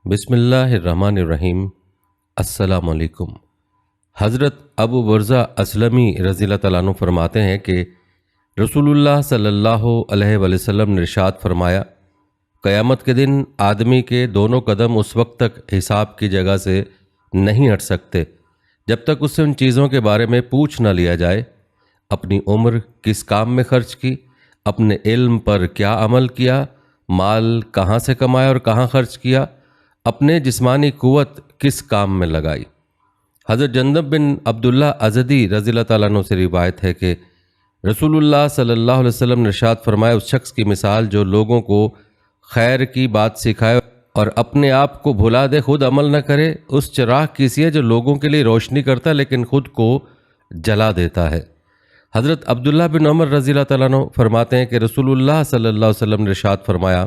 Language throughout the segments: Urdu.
بسم اللہ الرحمن الرحیم۔ السلام علیکم۔ حضرت ابو برزہ اسلمی رضی اللہ تعالیٰ عنہ فرماتے ہیں کہ رسول اللہ صلی اللہ علیہ وآلہ وسلم نے ارشاد فرمایا، قیامت کے دن آدمی کے دونوں قدم اس وقت تک حساب کی جگہ سے نہیں ہٹ سکتے جب تک اس سے ان چیزوں کے بارے میں پوچھ نہ لیا جائے: اپنی عمر کس کام میں خرچ کی، اپنے علم پر کیا عمل کیا، مال کہاں سے کمایا اور کہاں خرچ کیا، اپنے جسمانی قوت کس کام میں لگائی۔ حضرت جندب بن عبداللہ ازدی رضی اللہ تعالیٰ عنہ سے روایت ہے کہ رسول اللہ صلی اللہ علیہ وسلم نے ارشاد فرمایا، اس شخص کی مثال جو لوگوں کو خیر کی بات سکھائے اور اپنے آپ کو بھلا دے، خود عمل نہ کرے، اس چراغ کی سی ہے جو لوگوں کے لیے روشنی کرتا ہے لیکن خود کو جلا دیتا ہے۔ حضرت عبداللہ بن عمر رضی اللہ تعالیٰ عنہ فرماتے ہیں کہ رسول اللہ صلی اللہ علیہ وسلم نے ارشاد فرمایا،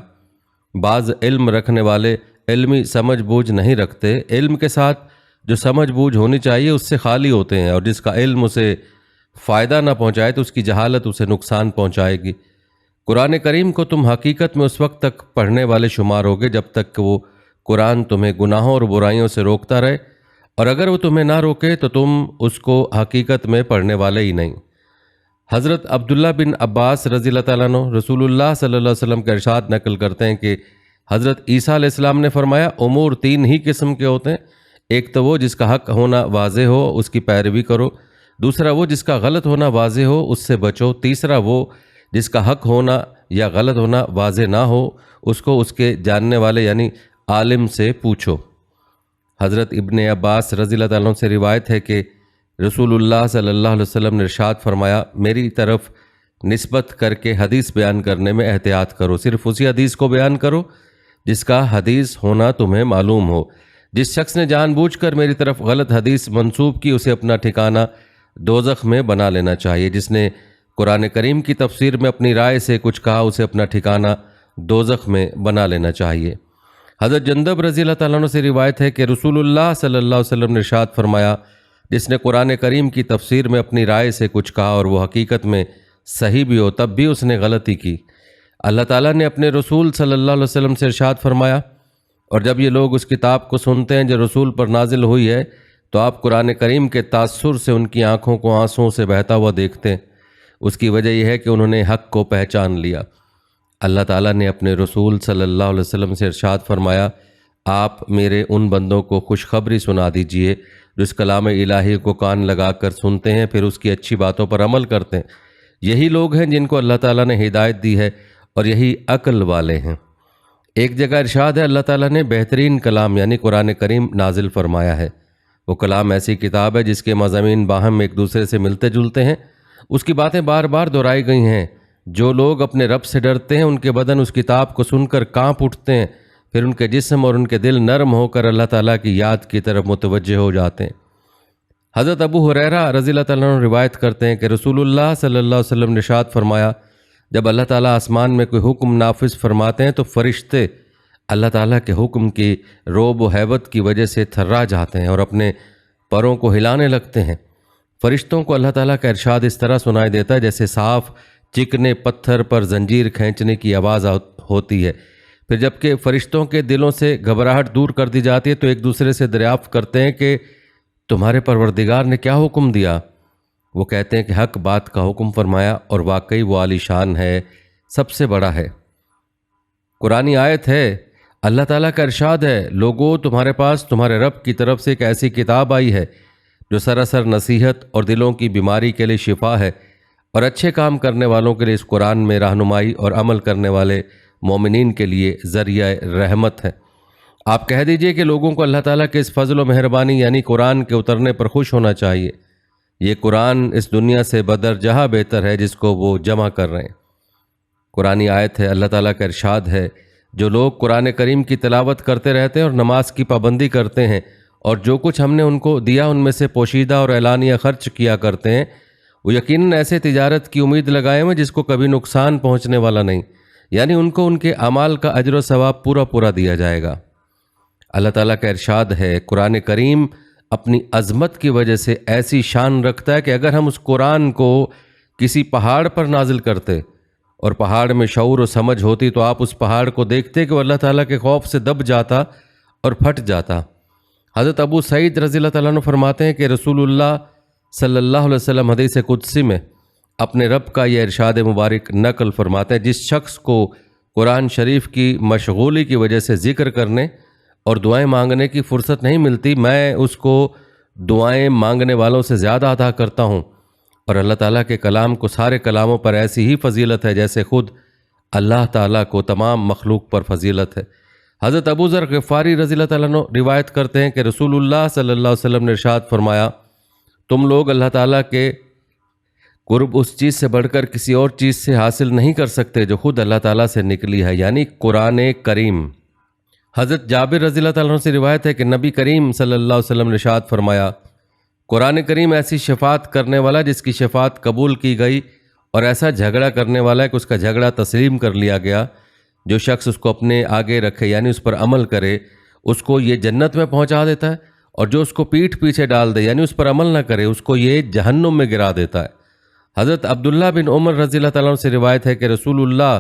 بعض علم رکھنے والے علمی سمجھ بوجھ نہیں رکھتے، علم کے ساتھ جو سمجھ بوجھ ہونی چاہیے اس سے خالی ہوتے ہیں، اور جس کا علم اسے فائدہ نہ پہنچائے تو اس کی جہالت اسے نقصان پہنچائے گی۔ قرآن کریم کو تم حقیقت میں اس وقت تک پڑھنے والے شمار ہوگے جب تک کہ وہ قرآن تمہیں گناہوں اور برائیوں سے روکتا رہے، اور اگر وہ تمہیں نہ روکے تو تم اس کو حقیقت میں پڑھنے والے ہی نہیں۔ حضرت عبداللہ بن عباس رضی اللہ تعالیٰ عنہ رسول اللہ صلی اللہ علیہ وسلم کا ارشاد نقل کرتے ہیں کہ حضرت عیسیٰ علیہ السلام نے فرمایا، امور تین ہی قسم کے ہوتے ہیں، ایک تو وہ جس کا حق ہونا واضح ہو، اس کی پیروی کرو، دوسرا وہ جس کا غلط ہونا واضح ہو، اس سے بچو، تیسرا وہ جس کا حق ہونا یا غلط ہونا واضح نہ ہو، اس کو اس کے جاننے والے یعنی عالم سے پوچھو۔ حضرت ابن عباس رضی اللہ تعالیٰ عنہ سے روایت ہے کہ رسول اللہ صلی اللہ علیہ وسلم نے ارشاد فرمایا، میری طرف نسبت کر کے حدیث بیان کرنے میں احتیاط کرو، صرف اسی حدیث کو بیان کرو جس کا حدیث ہونا تمہیں معلوم ہو۔ جس شخص نے جان بوجھ کر میری طرف غلط حدیث منسوب کی، اسے اپنا ٹھکانہ دوزخ میں بنا لینا چاہیے۔ جس نے قرآن کریم کی تفسیر میں اپنی رائے سے کچھ کہا، اسے اپنا ٹھکانہ دوزخ میں بنا لینا چاہیے۔ حضرت جندب رضی اللہ تعالیٰ عنہ سے روایت ہے کہ رسول اللہ صلی اللہ علیہ وسلم نے ارشاد فرمایا، جس نے قرآن کریم کی تفسیر میں اپنی رائے سے کچھ کہا اور وہ حقیقت میں صحیح بھی ہو تب بھی اس نے غلطی کی۔ اللہ تعالیٰ نے اپنے رسول صلی اللہ علیہ وسلم سے ارشاد فرمایا، اور جب یہ لوگ اس کتاب کو سنتے ہیں جو رسول پر نازل ہوئی ہے تو آپ قرآن کریم کے تاثر سے ان کی آنکھوں کو آنسوؤں سے بہتا ہوا دیکھتے ہیں۔ اس کی وجہ یہ ہے کہ انہوں نے حق کو پہچان لیا۔ اللہ تعالیٰ نے اپنے رسول صلی اللہ علیہ وسلم سے ارشاد فرمایا، آپ میرے ان بندوں کو خوشخبری سنا دیجئے جو اس کلام الہی کو کان لگا کر سنتے ہیں، پھر اس کی اچھی باتوں پر عمل کرتے ہیں۔ یہی لوگ ہیں جن کو اللہ تعالیٰ نے ہدایت دی ہے اور یہی عقل والے ہیں۔ ایک جگہ ارشاد ہے، اللہ تعالیٰ نے بہترین کلام یعنی قرآن کریم نازل فرمایا ہے۔ وہ کلام ایسی کتاب ہے جس کے مضامین باہم ایک دوسرے سے ملتے جلتے ہیں، اس کی باتیں بار بار دہرائی گئی ہیں۔ جو لوگ اپنے رب سے ڈرتے ہیں ان کے بدن اس کتاب کو سن کر کانپ اٹھتے ہیں، پھر ان کے جسم اور ان کے دل نرم ہو کر اللہ تعالیٰ کی یاد کی طرف متوجہ ہو جاتے ہیں۔ حضرت ابو ہریرہ رضی اللہ تعالیٰ عنہ روایت کرتے ہیں کہ رسول اللہ صلی اللہ علیہ وسلم نے ارشاد فرمایا، جب اللہ تعالیٰ آسمان میں کوئی حکم نافذ فرماتے ہیں تو فرشتے اللہ تعالیٰ کے حکم کی روب و ہیبت کی وجہ سے تھرا جاتے ہیں اور اپنے پروں کو ہلانے لگتے ہیں۔ فرشتوں کو اللہ تعالیٰ کا ارشاد اس طرح سنائی دیتا ہے جیسے صاف چکنے پتھر پر زنجیر کھینچنے کی آواز ہوتی ہے۔ پھر جبکہ فرشتوں کے دلوں سے گھبراہٹ دور کر دی جاتی ہے تو ایک دوسرے سے دریافت کرتے ہیں کہ تمہارے پروردگار نے کیا حکم دیا؟ وہ کہتے ہیں کہ حق بات کا حکم فرمایا، اور واقعی وہ عالی شان ہے، سب سے بڑا ہے۔ قرآنی آیت ہے، اللہ تعالیٰ کا ارشاد ہے، لوگو تمہارے پاس تمہارے رب کی طرف سے ایک ایسی کتاب آئی ہے جو سراسر نصیحت اور دلوں کی بیماری کے لیے شفا ہے، اور اچھے کام کرنے والوں کے لیے اس قرآن میں رہنمائی اور عمل کرنے والے مومنین کے لیے ذریعہ رحمت ہے۔ آپ کہہ دیجئے کہ لوگوں کو اللہ تعالیٰ کے اس فضل و مہربانی یعنی قرآن کے اترنے پر خوش ہونا چاہیے۔ یہ قرآن اس دنیا سے بدرجہ بہتر ہے جس کو وہ جمع کر رہے ہیں۔ قرآنی آیت ہے، اللہ تعالیٰ کا ارشاد ہے، جو لوگ قرآن کریم کی تلاوت کرتے رہتے ہیں اور نماز کی پابندی کرتے ہیں اور جو کچھ ہم نے ان کو دیا ان میں سے پوشیدہ اور اعلانیہ خرچ کیا کرتے ہیں، وہ یقیناً ایسے تجارت کی امید لگائے ہوئے جس کو کبھی نقصان پہنچنے والا نہیں، یعنی ان کو ان کے اعمال کا اجر و ثواب پورا پورا دیا جائے گا۔ اللہ تعالیٰ کا ارشاد ہے، قرآن کریم اپنی عظمت کی وجہ سے ایسی شان رکھتا ہے کہ اگر ہم اس قرآن کو کسی پہاڑ پر نازل کرتے اور پہاڑ میں شعور و سمجھ ہوتی تو آپ اس پہاڑ کو دیکھتے کہ وہ اللہ تعالیٰ کے خوف سے دب جاتا اور پھٹ جاتا۔ حضرت ابو سعید رضی اللہ تعالیٰ عنہ فرماتے ہیں کہ رسول صلی اللہ علیہ وسلم حدیث قدسی میں اپنے رب کا یہ ارشاد مبارک نقل فرماتے ہیں، جس شخص کو قرآن شریف کی مشغولی کی وجہ سے ذکر کرنے اور دعائیں مانگنے کی فرصت نہیں ملتی، میں اس کو دعائیں مانگنے والوں سے زیادہ عطا کرتا ہوں، اور اللہ تعالیٰ کے کلام کو سارے کلاموں پر ایسی ہی فضیلت ہے جیسے خود اللہ تعالیٰ کو تمام مخلوق پر فضیلت ہے۔ حضرت ابو ذر غفاری رضی اللہ تعالیٰ عنہ روایت کرتے ہیں کہ رسول اللہ صلی اللہ علیہ وسلم نے ارشاد فرمایا، تم لوگ اللہ تعالیٰ کے قرب اس چیز سے بڑھ کر کسی اور چیز سے حاصل نہیں کر سکتے جو خود اللہ تعالیٰ سے نکلی ہے، یعنی قرآن کریم۔ حضرت جابر رضی اللہ تعالیٰ عنہ سے روایت ہے کہ نبی کریم صلی اللہ علیہ وسلم نے ارشاد فرمایا، قرآن کریم ایسی شفاعت کرنے والا جس کی شفاعت قبول کی گئی، اور ایسا جھگڑا کرنے والا ہے کہ اس کا جھگڑا تسلیم کر لیا گیا۔ جو شخص اس کو اپنے آگے رکھے یعنی اس پر عمل کرے، اس کو یہ جنت میں پہنچا دیتا ہے، اور جو اس کو پیٹھ پیچھے ڈال دے یعنی اس پر عمل نہ کرے، اس کو یہ جہنم میں گرا دیتا ہے۔ حضرت عبداللہ بن عمر رضی اللہ تعالیٰ عنہ سے روایت ہے کہ رسول اللہ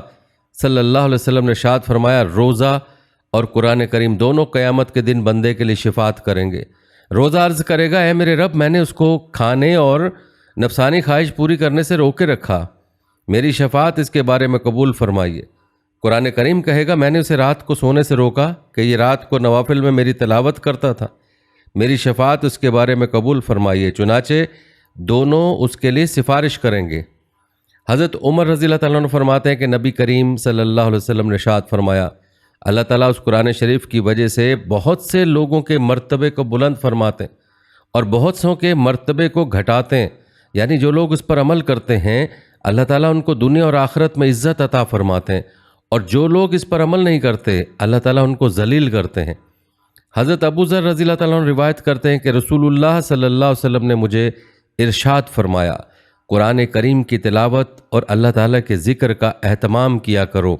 صلی اللہ علیہ وسلم نے ارشاد فرمایا، روزہ اور قرآن کریم دونوں قیامت کے دن بندے کے لیے شفاعت کریں گے۔ روزہ عرض کرے گا، اے میرے رب، میں نے اس کو کھانے اور نفسانی خواہش پوری کرنے سے روکے رکھا، میری شفاعت اس کے بارے میں قبول فرمائیے۔ قرآن کریم کہے گا، میں نے اسے رات کو سونے سے روکا کہ یہ رات کو نوافل میں میری تلاوت کرتا تھا، میری شفاعت اس کے بارے میں قبول فرمائیے۔ چنانچہ دونوں اس کے لیے سفارش کریں گے۔ حضرت عمر رضی اللہ تعالیٰ عنہ فرماتے ہیں کہ نبی کریم صلی اللہ علیہ وسلم نے ارشاد فرمایا، اللہ تعالیٰ اس قرآن شریف کی وجہ سے بہت سے لوگوں کے مرتبے کو بلند فرماتے ہیں اور بہت سوں کے مرتبے کو گھٹاتے ہیں، یعنی جو لوگ اس پر عمل کرتے ہیں اللہ تعالیٰ ان کو دنیا اور آخرت میں عزت عطا فرماتے ہیں، اور جو لوگ اس پر عمل نہیں کرتے اللہ تعالیٰ ان کو ذلیل کرتے ہیں۔ حضرت ابو ذر رضی اللہ تعالیٰ عنہ روایت کرتے ہیں کہ رسول اللہ صلی اللہ علیہ وسلم نے مجھے ارشاد فرمایا، قرآن کریم کی تلاوت اور اللہ تعالیٰ کے ذکر کا اہتمام کیا کرو،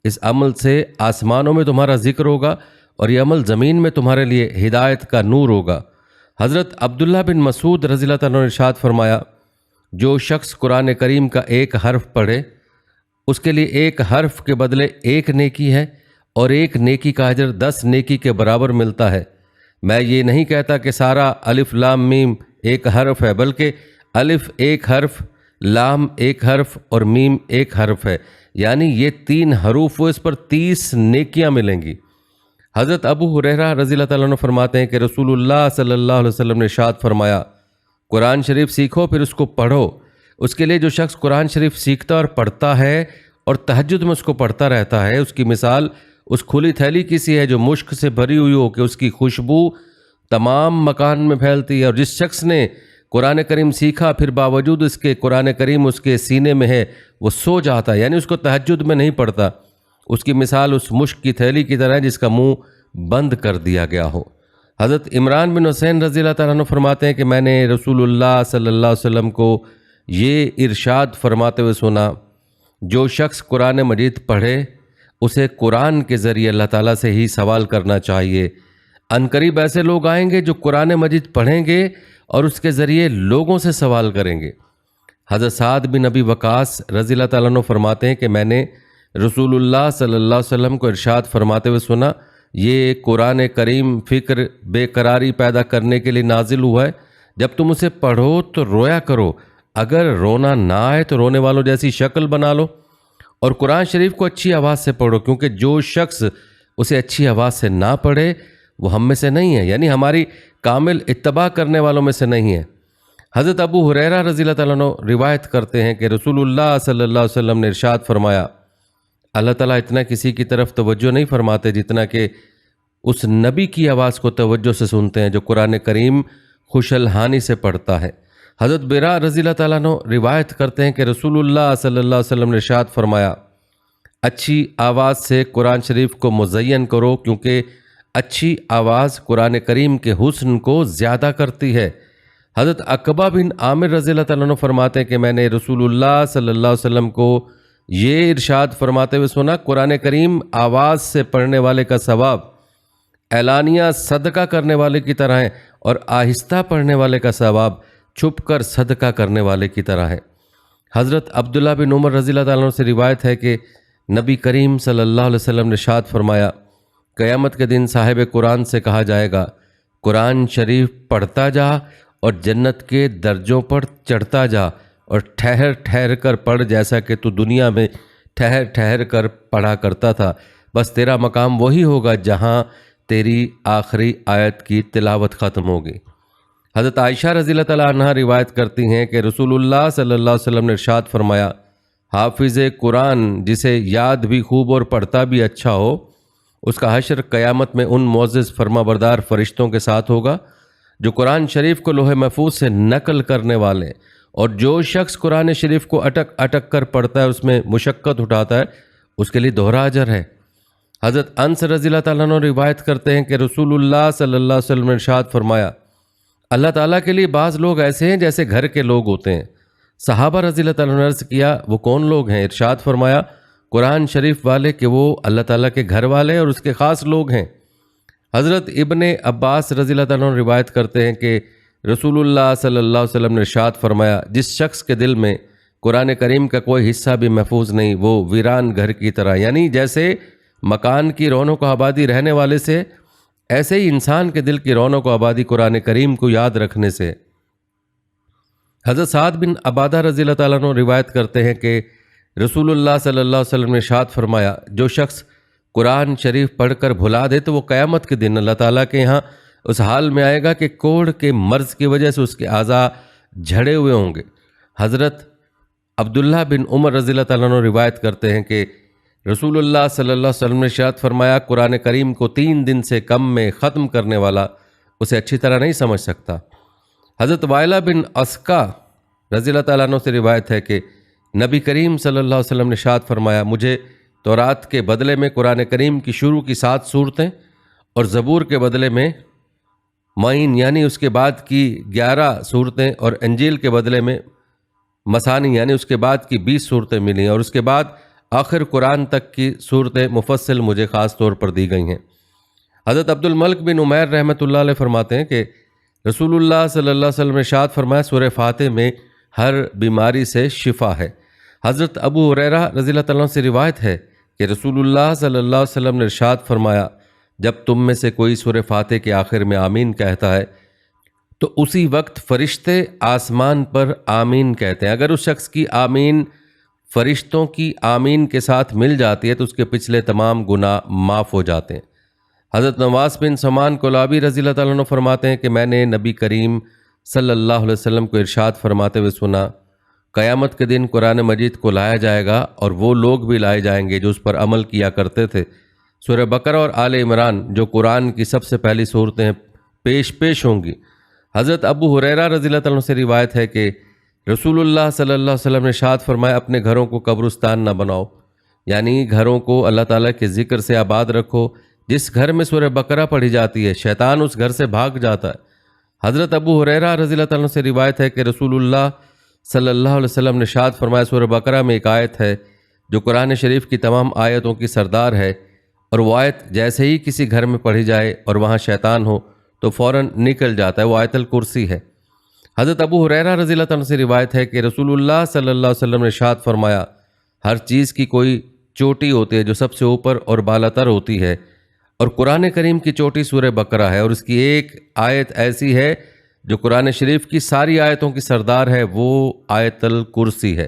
اس عمل سے آسمانوں میں تمہارا ذکر ہوگا اور یہ عمل زمین میں تمہارے لیے ہدایت کا نور ہوگا۔ حضرت عبداللہ بن مسعود رضی اللہ تعالیٰ عنہ نے ارشاد فرمایا، جو شخص قرآن کریم کا ایک حرف پڑھے اس کے لیے ایک حرف کے بدلے ایک نیکی ہے، اور ایک نیکی کا اجر 10 نیکی کے برابر ملتا ہے۔ میں یہ نہیں کہتا کہ سارا الف لام میم ایک حرف ہے، بلکہ الف ایک حرف، لام ایک حرف اور میم ایک حرف ہے، یعنی یہ 3 حروف وہ اس پر 30 نیکیاں ملیں گی۔ حضرت ابو ہریرہ رضی اللہ تعالیٰ عنہ فرماتے ہیں کہ رسول اللہ صلی اللہ علیہ وسلم نے ارشاد فرمایا، قرآن شریف سیکھو پھر اس کو پڑھو۔ اس کے لیے جو شخص قرآن شریف سیکھتا اور پڑھتا ہے اور تہجد میں اس کو پڑھتا رہتا ہے، اس کی مثال اس کھلی تھیلی کی سی ہے جو مشک سے بھری ہوئی ہو کہ اس کی خوشبو تمام مکان میں پھیلتی ہے، اور جس شخص نے قرآن کریم سیکھا پھر باوجود اس کے قرآن کریم اس کے سینے میں ہے وہ سو جاتا ہے، یعنی اس کو تہجد میں نہیں پڑھتا، اس کی مثال اس مشک کی تھیلی کی طرح ہے جس کا منہ بند کر دیا گیا ہو۔ حضرت عمران بن حسین رضی اللہ تعالیٰ عنہ فرماتے ہیں کہ میں نے رسول اللہ صلی اللہ علیہ وسلم کو یہ ارشاد فرماتے ہوئے سنا، جو شخص قرآن مجید پڑھے اسے قرآن کے ذریعے اللہ تعالیٰ سے ہی سوال کرنا چاہیے۔ عنقریب ایسے لوگ آئیں گے جو قرآن مجید پڑھیں گے اور اس کے ذریعے لوگوں سے سوال کریں گے۔ حضرت سعد بن ابی وقاص رضی اللہ تعالیٰ عنہ فرماتے ہیں کہ میں نے رسول اللہ صلی اللہ علیہ وسلم کو ارشاد فرماتے ہوئے سنا، یہ قرآن کریم فکر بے قراری پیدا کرنے کے لیے نازل ہوا ہے، جب تم اسے پڑھو تو رویا کرو، اگر رونا نہ آئے تو رونے والوں جیسی شکل بنا لو، اور قرآن شریف کو اچھی آواز سے پڑھو، کیونکہ جو شخص اسے اچھی آواز سے نہ پڑھے وہ ہم میں سے نہیں ہے، یعنی ہماری کامل اتباع کرنے والوں میں سے نہیں ہے۔ حضرت ابو ہریرہ رضی اللہ تعالیٰ عنہ روایت کرتے ہیں کہ رسول اللہ صلی اللہ علیہ وسلم نے ارشاد فرمایا، اللہ تعالیٰ اتنا کسی کی طرف توجہ نہیں فرماتے جتنا کہ اس نبی کی آواز کو توجہ سے سنتے ہیں جو قرآن کریم خوش الحانی سے پڑھتا ہے۔ حضرت برا رضی اللہ تعالیٰ عنہ روایت کرتے ہیں کہ رسول اللہ صلی اللہ علیہ وسلم نے ارشاد فرمایا، اچھی آواز سے قرآن شریف کو مزین کرو، کیونکہ اچھی آواز قرآن کریم کے حسن کو زیادہ کرتی ہے۔ حضرت عقبہ بن عامر رضی اللہ تعالیٰ عنہ فرماتے ہیں کہ میں نے رسول اللہ صلی اللہ علیہ وسلم کو یہ ارشاد فرماتے ہوئے سنا، قرآن کریم آواز سے پڑھنے والے کا ثواب اعلانیہ صدقہ کرنے والے کی طرح ہے، اور آہستہ پڑھنے والے کا ثواب چھپ کر صدقہ کرنے والے کی طرح ہے۔ حضرت عبداللہ بن عمر رضی اللہ تعالیٰ عنہ سے روایت ہے کہ نبی کریم صلی اللہ علیہ وسلم نے ارشاد فرمایا، قیامت کے دن صاحب قرآن سے کہا جائے گا قرآن شریف پڑھتا جا اور جنت کے درجوں پر چڑھتا جا اور ٹھہر ٹھہر کر پڑھ جیسا کہ تو دنیا میں ٹھہر ٹھہر کر پڑھا کرتا تھا، بس تیرا مقام وہی ہوگا جہاں تیری آخری آیت کی تلاوت ختم ہوگی۔ حضرت عائشہ رضی اللہ تعالیٰ عنہا روایت کرتی ہیں کہ رسول اللہ صلی اللہ علیہ وسلم نے ارشاد فرمایا، حافظ قرآن جسے یاد بھی خوب اور پڑھتا بھی اچھا ہو، اس کا حشر قیامت میں ان معزز فرما بردار فرشتوں کے ساتھ ہوگا جو قرآن شریف کو لوح محفوظ سے نقل کرنے والے، اور جو شخص قرآن شریف کو اٹک اٹک کر پڑھتا ہے، اس میں مشقت اٹھاتا ہے، اس کے لیے دوہرا اجر ہے۔ حضرت انس رضی اللہ تعالیٰ عنہ روایت کرتے ہیں کہ رسول اللہ صلی اللہ علیہ وسلم نے ارشاد فرمایا، اللہ تعالیٰ کے لیے بعض لوگ ایسے ہیں جیسے گھر کے لوگ ہوتے ہیں۔ صحابہ رضی اللہ تعالیٰ عنہ نے عرض کیا وہ کون لوگ ہیں؟ ارشاد فرمایا قرآن شریف والے کہ وہ اللہ تعالیٰ کے گھر والے اور اس کے خاص لوگ ہیں۔ حضرت ابن عباس رضی اللہ تعالیٰ عنہ روایت کرتے ہیں کہ رسول اللہ صلی اللہ علیہ وسلم نے ارشاد فرمایا، جس شخص کے دل میں قرآن کریم کا کوئی حصہ بھی محفوظ نہیں، وہ ویران گھر کی طرح، یعنی جیسے مکان کی رونق و آبادی رہنے والے سے، ایسے ہی انسان کے دل کی رونق و آبادی قرآن کریم کو یاد رکھنے سے۔ حضرت سعد بن عبادہ رضی اللہ تعالیٰ عنہ روایت کرتے ہیں کہ رسول اللہ صلی اللہ علیہ وسلم نے ارشاد فرمایا، جو شخص قرآن شریف پڑھ کر بھلا دے تو وہ قیامت کے دن اللہ تعالیٰ کے یہاں اس حال میں آئے گا کہ کوڑھ کے مرض کی وجہ سے اس کے اعضاء جھڑے ہوئے ہوں گے۔ حضرت عبداللہ بن عمر رضی اللہ تعالیٰ عنہ روایت کرتے ہیں کہ رسول اللہ صلی اللہ علیہ وسلم نے ارشاد فرمایا، قرآن کریم کو 3 دن سے کم میں ختم کرنے والا اسے اچھی طرح نہیں سمجھ سکتا۔ حضرت وائلہ بن اسقا رضی اللہ تعالیٰ عنہ سے روایت ہے کہ نبی کریم صلی اللہ علیہ وسلم نے ارشاد فرمایا، مجھے تورات کے بدلے میں قرآن کریم کی شروع کی 7 صورتیں اور زبور کے بدلے میں معین یعنی اس کے بعد کی 11 صورتیں اور انجیل کے بدلے میں مثانی یعنی اس کے بعد کی 20 صورتیں ملیں، اور اس کے بعد آخر قرآن تک کی صورتیں مفصل مجھے خاص طور پر دی گئی ہیں۔ حضرت عبد الملک بن عمیر رحمۃ اللہ علیہ فرماتے ہیں کہ رسول اللہ صلی اللہ علیہ وسلم نے ارشاد فرمایا، سورہ فاتح میں ہر بیماری سے شفا ہے۔ حضرت ابو ہریرہ رضی اللہ تعالیٰ عنہ سے روایت ہے کہ رسول اللہ صلی اللہ علیہ وسلم نے ارشاد فرمایا، جب تم میں سے کوئی سورہ فاتح کے آخر میں آمین کہتا ہے تو اسی وقت فرشتے آسمان پر آمین کہتے ہیں۔ اگر اس شخص کی آمین فرشتوں کی آمین کے ساتھ مل جاتی ہے تو اس کے پچھلے تمام گناہ معاف ہو جاتے ہیں۔ حضرت نواس بن سمان کلابی رضی اللہ تعالیٰ عنہ فرماتے ہیں کہ میں نے نبی کریم صلی اللہ علیہ وسلم کو ارشاد فرماتے ہوئے سنا، قیامت کے دن قرآن مجید کو لایا جائے گا اور وہ لوگ بھی لائے جائیں گے جو اس پر عمل کیا کرتے تھے۔ سورہ بقرہ اور آل عمران جو قرآن کی سب سے پہلی صورتیں پیش ہوں گی۔ حضرت ابو ہریرہ رضی اللہ تعالیٰ عنہ سے روایت ہے کہ رسول اللہ صلی اللہ علیہ وسلم نے ارشاد فرمایا، اپنے گھروں کو قبرستان نہ بناؤ، یعنی گھروں کو اللہ تعالیٰ کے ذکر سے آباد رکھو۔ جس گھر میں سورہ بقرہ پڑھی جاتی ہے شیطان اس گھر سے بھاگ جاتا ہے۔ حضرت ابو ہریرہ رضی اللہ تعالیٰ عنہ سے روایت ہے کہ رسول اللہ صلی اللہ علیہ وسلم نے ارشاد فرمایا، سورہ بقرہ میں ایک آیت ہے جو قرآن شریف کی تمام آیتوں کی سردار ہے، اور وہ آیت جیسے ہی کسی گھر میں پڑھی جائے اور وہاں شیطان ہو تو فوراً نکل جاتا ہے، وہ آیت الکرسی ہے۔ حضرت ابو ہریرہ رضی اللہ تعالیٰ عنہ سے روایت ہے کہ رسول اللہ صلی اللہ علیہ وسلم نے ارشاد فرمایا، ہر چیز کی کوئی چوٹی ہوتی ہے جو سب سے اوپر اور بالاتر ہوتی ہے، اور قرآن کریم کی چوٹی سورہ بقرہ ہے، اور اس کی ایک آیت ایسی ہے جو قرآن شریف کی ساری آیتوں کی سردار ہے، وہ آیت الکرسی ہے۔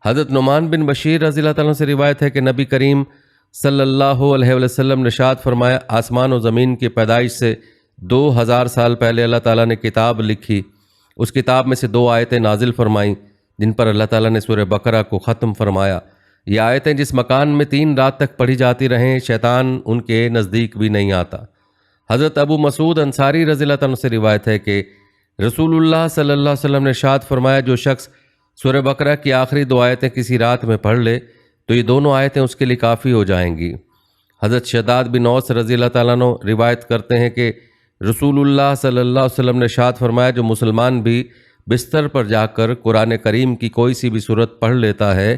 حضرت نعمان بن بشیر رضی اللہ تعالیٰ عنہ سے روایت ہے کہ نبی کریم صلی اللہ علیہ وسلم نے ارشاد فرمایا، آسمان و زمین کی پیدائش سے 2000 سال پہلے اللہ تعالیٰ نے کتاب لکھی، اس کتاب میں سے 2 آیتیں نازل فرمائیں جن پر اللہ تعالیٰ نے سورہ بقرہ کو ختم فرمایا۔ یہ آیتیں جس مکان میں 3 رات تک پڑھی جاتی رہیں شیطان ان کے نزدیک بھی نہیں آتا۔ حضرت ابو مسعود انصاری رضی اللہ عنہ سے روایت ہے کہ رسول اللہ صلی اللہ علیہ وسلم نے ارشاد فرمایا، جو شخص سورہ بقرہ کی آخری 2 آیتیں کسی رات میں پڑھ لے تو یہ دونوں آیتیں اس کے لیے کافی ہو جائیں گی۔ حضرت شداد بن اوس رضی اللہ تعالیٰ عنہ روایت کرتے ہیں کہ رسول اللہ صلی اللہ علیہ وسلم نے ارشاد فرمایا، جو مسلمان بھی بستر پر جا کر قرآن کریم کی کوئی سی بھی صورت پڑھ لیتا ہے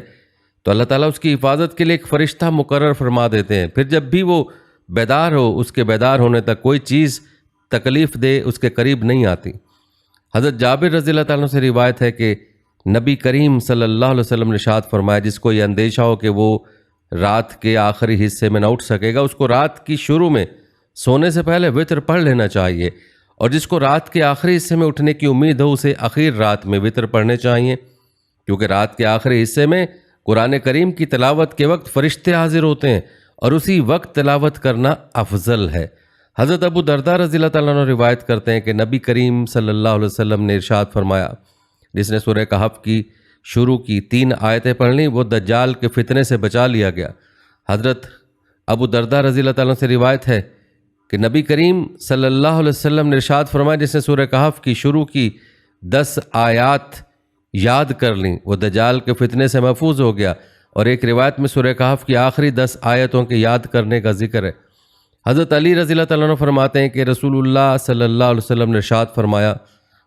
تو اللہ تعالیٰ اس کی حفاظت کے لیے ایک فرشتہ مقرر فرما دیتے ہیں، پھر جب بھی وہ بیدار ہو اس کے بیدار ہونے تک کوئی چیز تکلیف دے اس کے قریب نہیں آتی۔ حضرت جابر رضی اللہ تعالیٰ عنہ سے روایت ہے کہ نبی کریم صلی اللہ علیہ وسلم نے ارشاد فرمایا، جس کو یہ اندیشہ ہو کہ وہ رات کے آخری حصے میں نہ اٹھ سکے گا اس کو رات کی شروع میں سونے سے پہلے وتر پڑھ لینا چاہیے، اور جس کو رات کے آخری حصے میں اٹھنے کی امید ہو اسے اخیر رات میں وتر پڑھنے چاہیے، کیونکہ رات کے آخری حصے میں قرآن کریم کی تلاوت کے وقت فرشتے حاضر ہوتے ہیں اور اسی وقت تلاوت کرنا افضل ہے۔ حضرت ابو درداء رضی اللہ تعالیٰ عنہ روایت کرتے ہیں کہ نبی کریم صلی اللہ علیہ وسلم نے ارشاد فرمایا، جس نے سورہ کہف کی شروع کی 3 آیتیں پڑھ لیں وہ دجال کے فتنے سے بچا لیا گیا۔ حضرت ابو درداء رضی اللہ تعالیٰ عنہ سے روایت ہے کہ نبی کریم صلی اللہ علیہ وسلم نے ارشاد فرمایا، جس نے سورہ کہف کی شروع کی 10 آیات یاد کر لیں وہ دجال کے فتنے سے محفوظ ہو گیا، اور ایک روایت میں سورہ کہف کی آخری 10 آیتوں کے یاد کرنے کا ذکر ہے۔ حضرت علی رضی اللہ تعالیٰ عنہ فرماتے ہیں کہ رسول اللہ صلی اللہ علیہ وسلم نے ارشاد فرمایا،